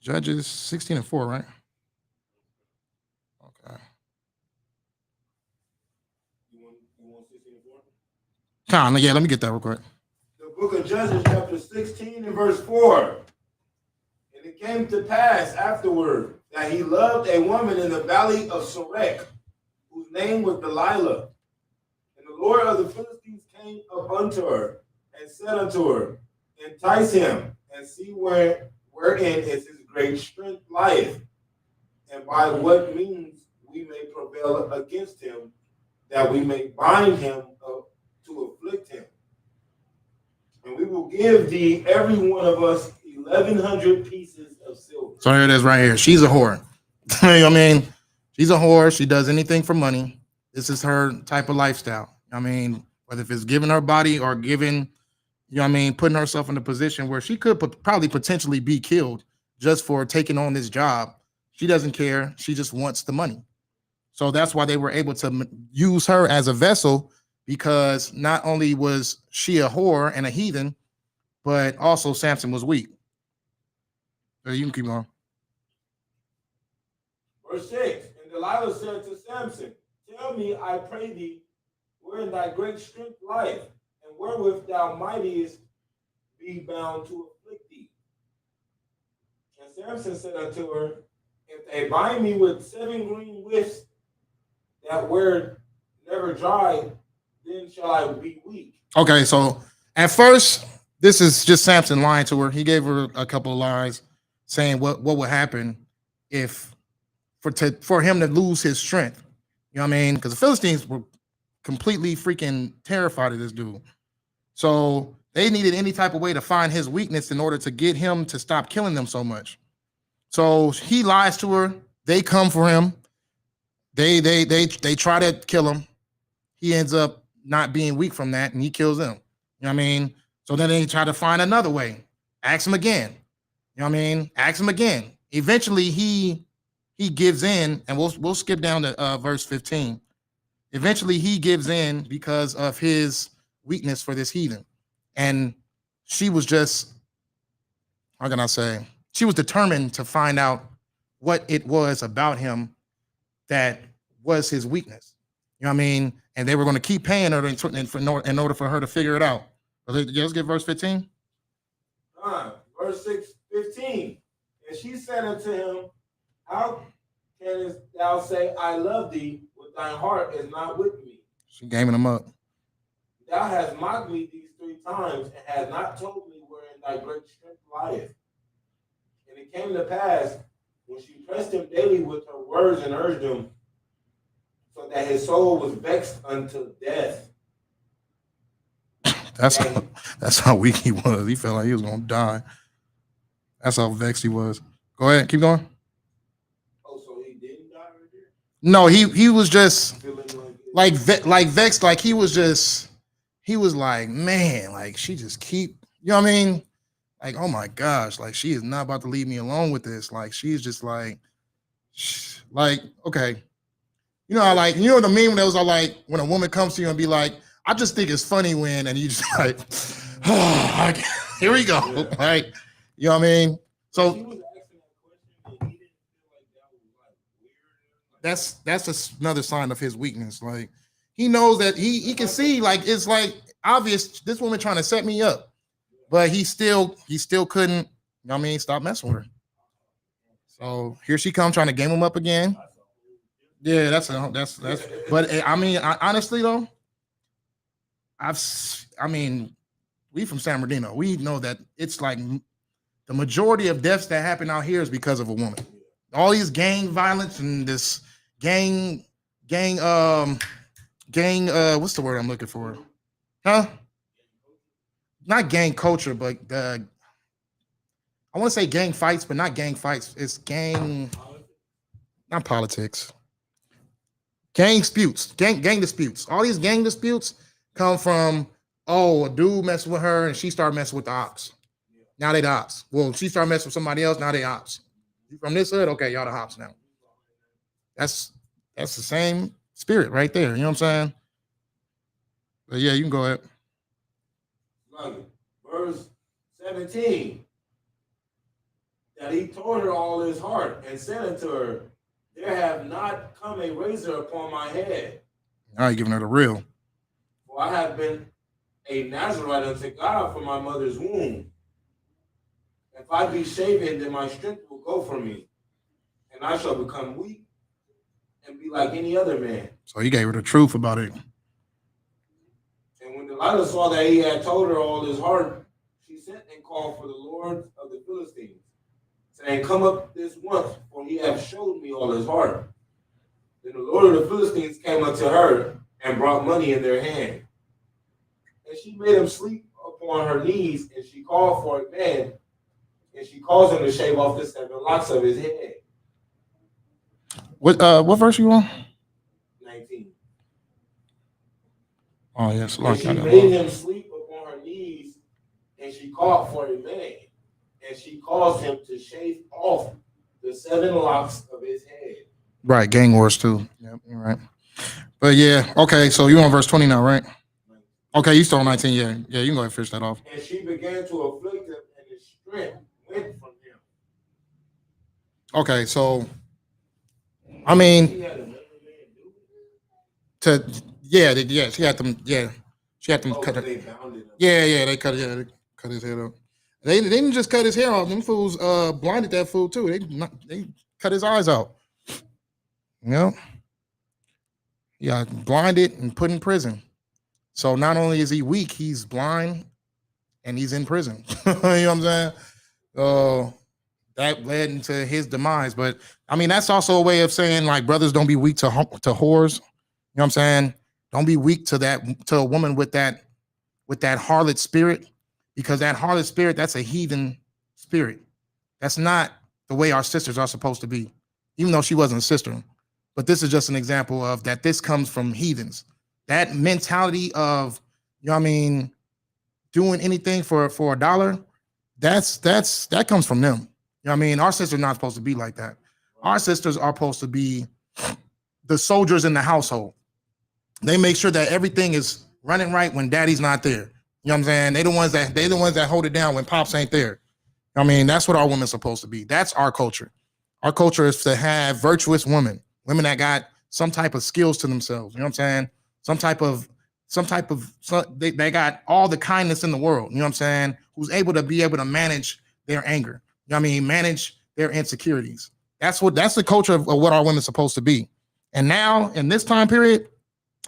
Judges 16 and 4, right? Okay. You want 16 and 4? Yeah, let me get that real quick. The book of Judges, chapter 16 and verse 4. And it came to pass afterward that he loved a woman in the valley of Sorek, whose name was Delilah. And the Lord of the Philistines came up unto her and said unto her, entice him, and see wherein is his great strength lieth, and by what means we may prevail against him, that we may bind him up to afflict him. And we will give thee, every one of us, 1,100 pieces of silver. So here it is right here. She's a whore. I mean, she's a whore. She does anything for money. This is her type of lifestyle. I mean, whether if it's giving her body or giving, you know what I mean, putting herself in a position where she could probably potentially be killed just for taking on this job. She doesn't care. She just wants the money. So that's why they were able to use her as a vessel, because not only was she a whore and a heathen, but also Samson was weak. So you can keep going. Verse 6. And Delilah said to Samson, tell me, I pray thee, wherein thy great strength lieth, and wherewith thou mightest be bound to afflict thee. And Samson said unto her, if they bind me with 7 green withs that were never dried, then shall I be weak. Okay, so at first, this is just Samson lying to her. He gave her a couple of lies saying what would happen if for him to lose his strength. You know what I mean? Because the Philistines were completely freaking terrified of this dude. So they needed any type of way to find his weakness in order to get him to stop killing them so much. So he lies to her. They come for him. They try to kill him. He ends up not being weak from that, and he kills them. You know what I mean? So then they try to find another way. Ask him again. You know what I mean? Ask him again. Eventually, he gives in, and we'll skip down to verse 15. Eventually, he gives in because of his weakness for this heathen. And she was just, how can I say? She was determined to find out what it was about him that was his weakness. You know what I mean? And they were going to keep paying her in order for her to figure it out, Let's get verse 15. Verse 15. And she said unto him, how canst thou say, I love thee, with thine heart is not with me? She gaming him up. Thou hast mocked me these 3 times, and hast not told me wherein thy great strength lieth. And it came to pass, when she pressed him daily with her words and urged him, so that his soul was vexed unto death. That's how weak he was. He felt like he was gonna die. That's how vexed he was. Go ahead, keep going. Oh, so he didn't die right there? No, he was just Feeling like vexed. Like he was like, man, like she just keep, you know what I mean? Like, oh my gosh, like she is not about to leave me alone with this. Like she's just like, okay. You know, the meme that was all like when a woman comes to you and be like, I just think it's funny when, and you just like, oh, here we go. Yeah. Like, you know what I mean? So she was asking that question, and he didn't feel like that was like weird. that's another sign of his weakness. Like he knows that he can see, like it's like obvious this woman trying to set me up, but he still couldn't, you know what I mean, stop messing with her. So here she comes trying to game him up again. Yeah, that's but I mean, honestly though, we from San Bernardino, we know that it's like the majority of deaths that happen out here is because of a woman. All these gang violence and this gang, what's the word I'm looking for? Huh? Not gang culture, but I want to say gang fights, but not gang fights. It's gang, not politics. Gang disputes, gang disputes. All these gang disputes come from, a dude messing with her and she started messing with the ops. Now they the ops. Well, she started messing with somebody else. Now they ops. You from this hood? Okay, y'all the ops now. That's the same spirit right there. You know what I'm saying? But yeah, you can go ahead. Verse 17. That he told her all his heart and said unto her, there have not come a razor upon my head. Now you're giving her the real. For I have been a Nazarite unto God from my mother's womb. If I be shaven, then my strength will go from me, and I shall become weak and be like any other man. So he gave her the truth about it. And when Delilah saw that he had told her all his heart, she sent and called for the Lord of the Philistines, saying, come up this once, for he hath showed me all his heart. Then the Lord of the Philistines came unto her and brought money in their hand. And she made him sleep upon her knees, and she called for a man, and she caused him to shave off the 7 locks of his head. What verse you on? 19. Oh yes. And she made him sleep upon her knees, and she called for a man, and she caused him to shave off the 7 locks of his head. Right, gang wars too. Yep, you're right. But yeah, okay. So you on verse 20 now, right? Okay, you still on 19. Yeah, you can go ahead and finish that off. And she began to afflict him, and his strength went from him. Okay, so I mean, she had them cut it. Yeah, they cut it. Yeah, they cut his head up. They didn't just cut his hair off. Them fools blinded that fool too. They cut his eyes out. You know? Yeah, blinded and put in prison. So not only is he weak, he's blind and he's in prison. You know what I'm saying? That led into his demise. But I mean, that's also a way of saying, like, brothers, don't be weak to whores. You know what I'm saying? Don't be weak to a woman with that harlot spirit, because that harlot spirit, that's a heathen spirit. That's not the way our sisters are supposed to be, even though she wasn't a sister. But this is just an example of that. This comes from heathens. That mentality of, you know what I mean, doing anything for a dollar, that comes from them. You know what I mean? Our sisters are not supposed to be like that. Our sisters are supposed to be the soldiers in the household. They make sure that everything is running right when daddy's not there. You know what I'm saying? They the ones that hold it down when pops ain't there. I mean, that's what our women's supposed to be. That's our culture. Our culture is to have virtuous women that got some type of skills to themselves. You know what I'm saying? Some type of some type of, they got all the kindness in the world, you know what I'm saying? Who's able to manage their anger, you know what I mean? Manage their insecurities. That's the culture of what our women's supposed to be. And now in this time period,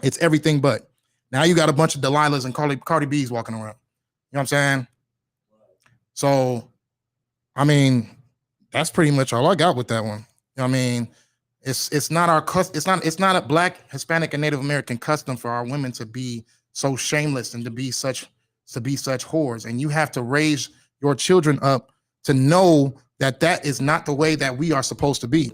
it's everything but. Now you got a bunch of Delilahs and Cardi B's walking around. You know what I'm saying? So, I mean, that's pretty much all I got with that one. You know what I mean? It's not a Black, Hispanic, and Native American custom for our women to be so shameless and to be such whores. And you have to raise your children up to know that is not the way that we are supposed to be.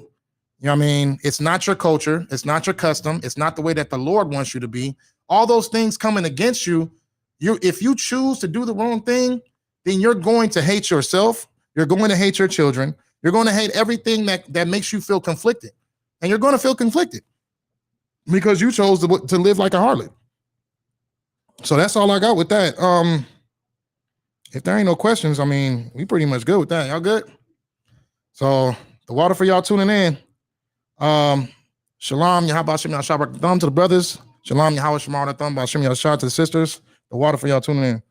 You know what I mean? It's not your culture. It's not your custom. It's not the way that the Lord wants you to be. All those things coming against you, if you choose to do the wrong thing, then you're going to hate yourself. You're going to hate your children. You're going to hate everything that makes you feel conflicted. And you're going to feel conflicted because you chose to live like a harlot. So that's all I got with that. If there ain't no questions, I mean, we pretty much good with that. Y'all good? So the water for y'all tuning in. Shalom, Yahweh Shem Yahshua to the brothers. Shalom, Yahweh Shemar Thumb, Shem Yahshua to the sisters. The water for y'all tuning in.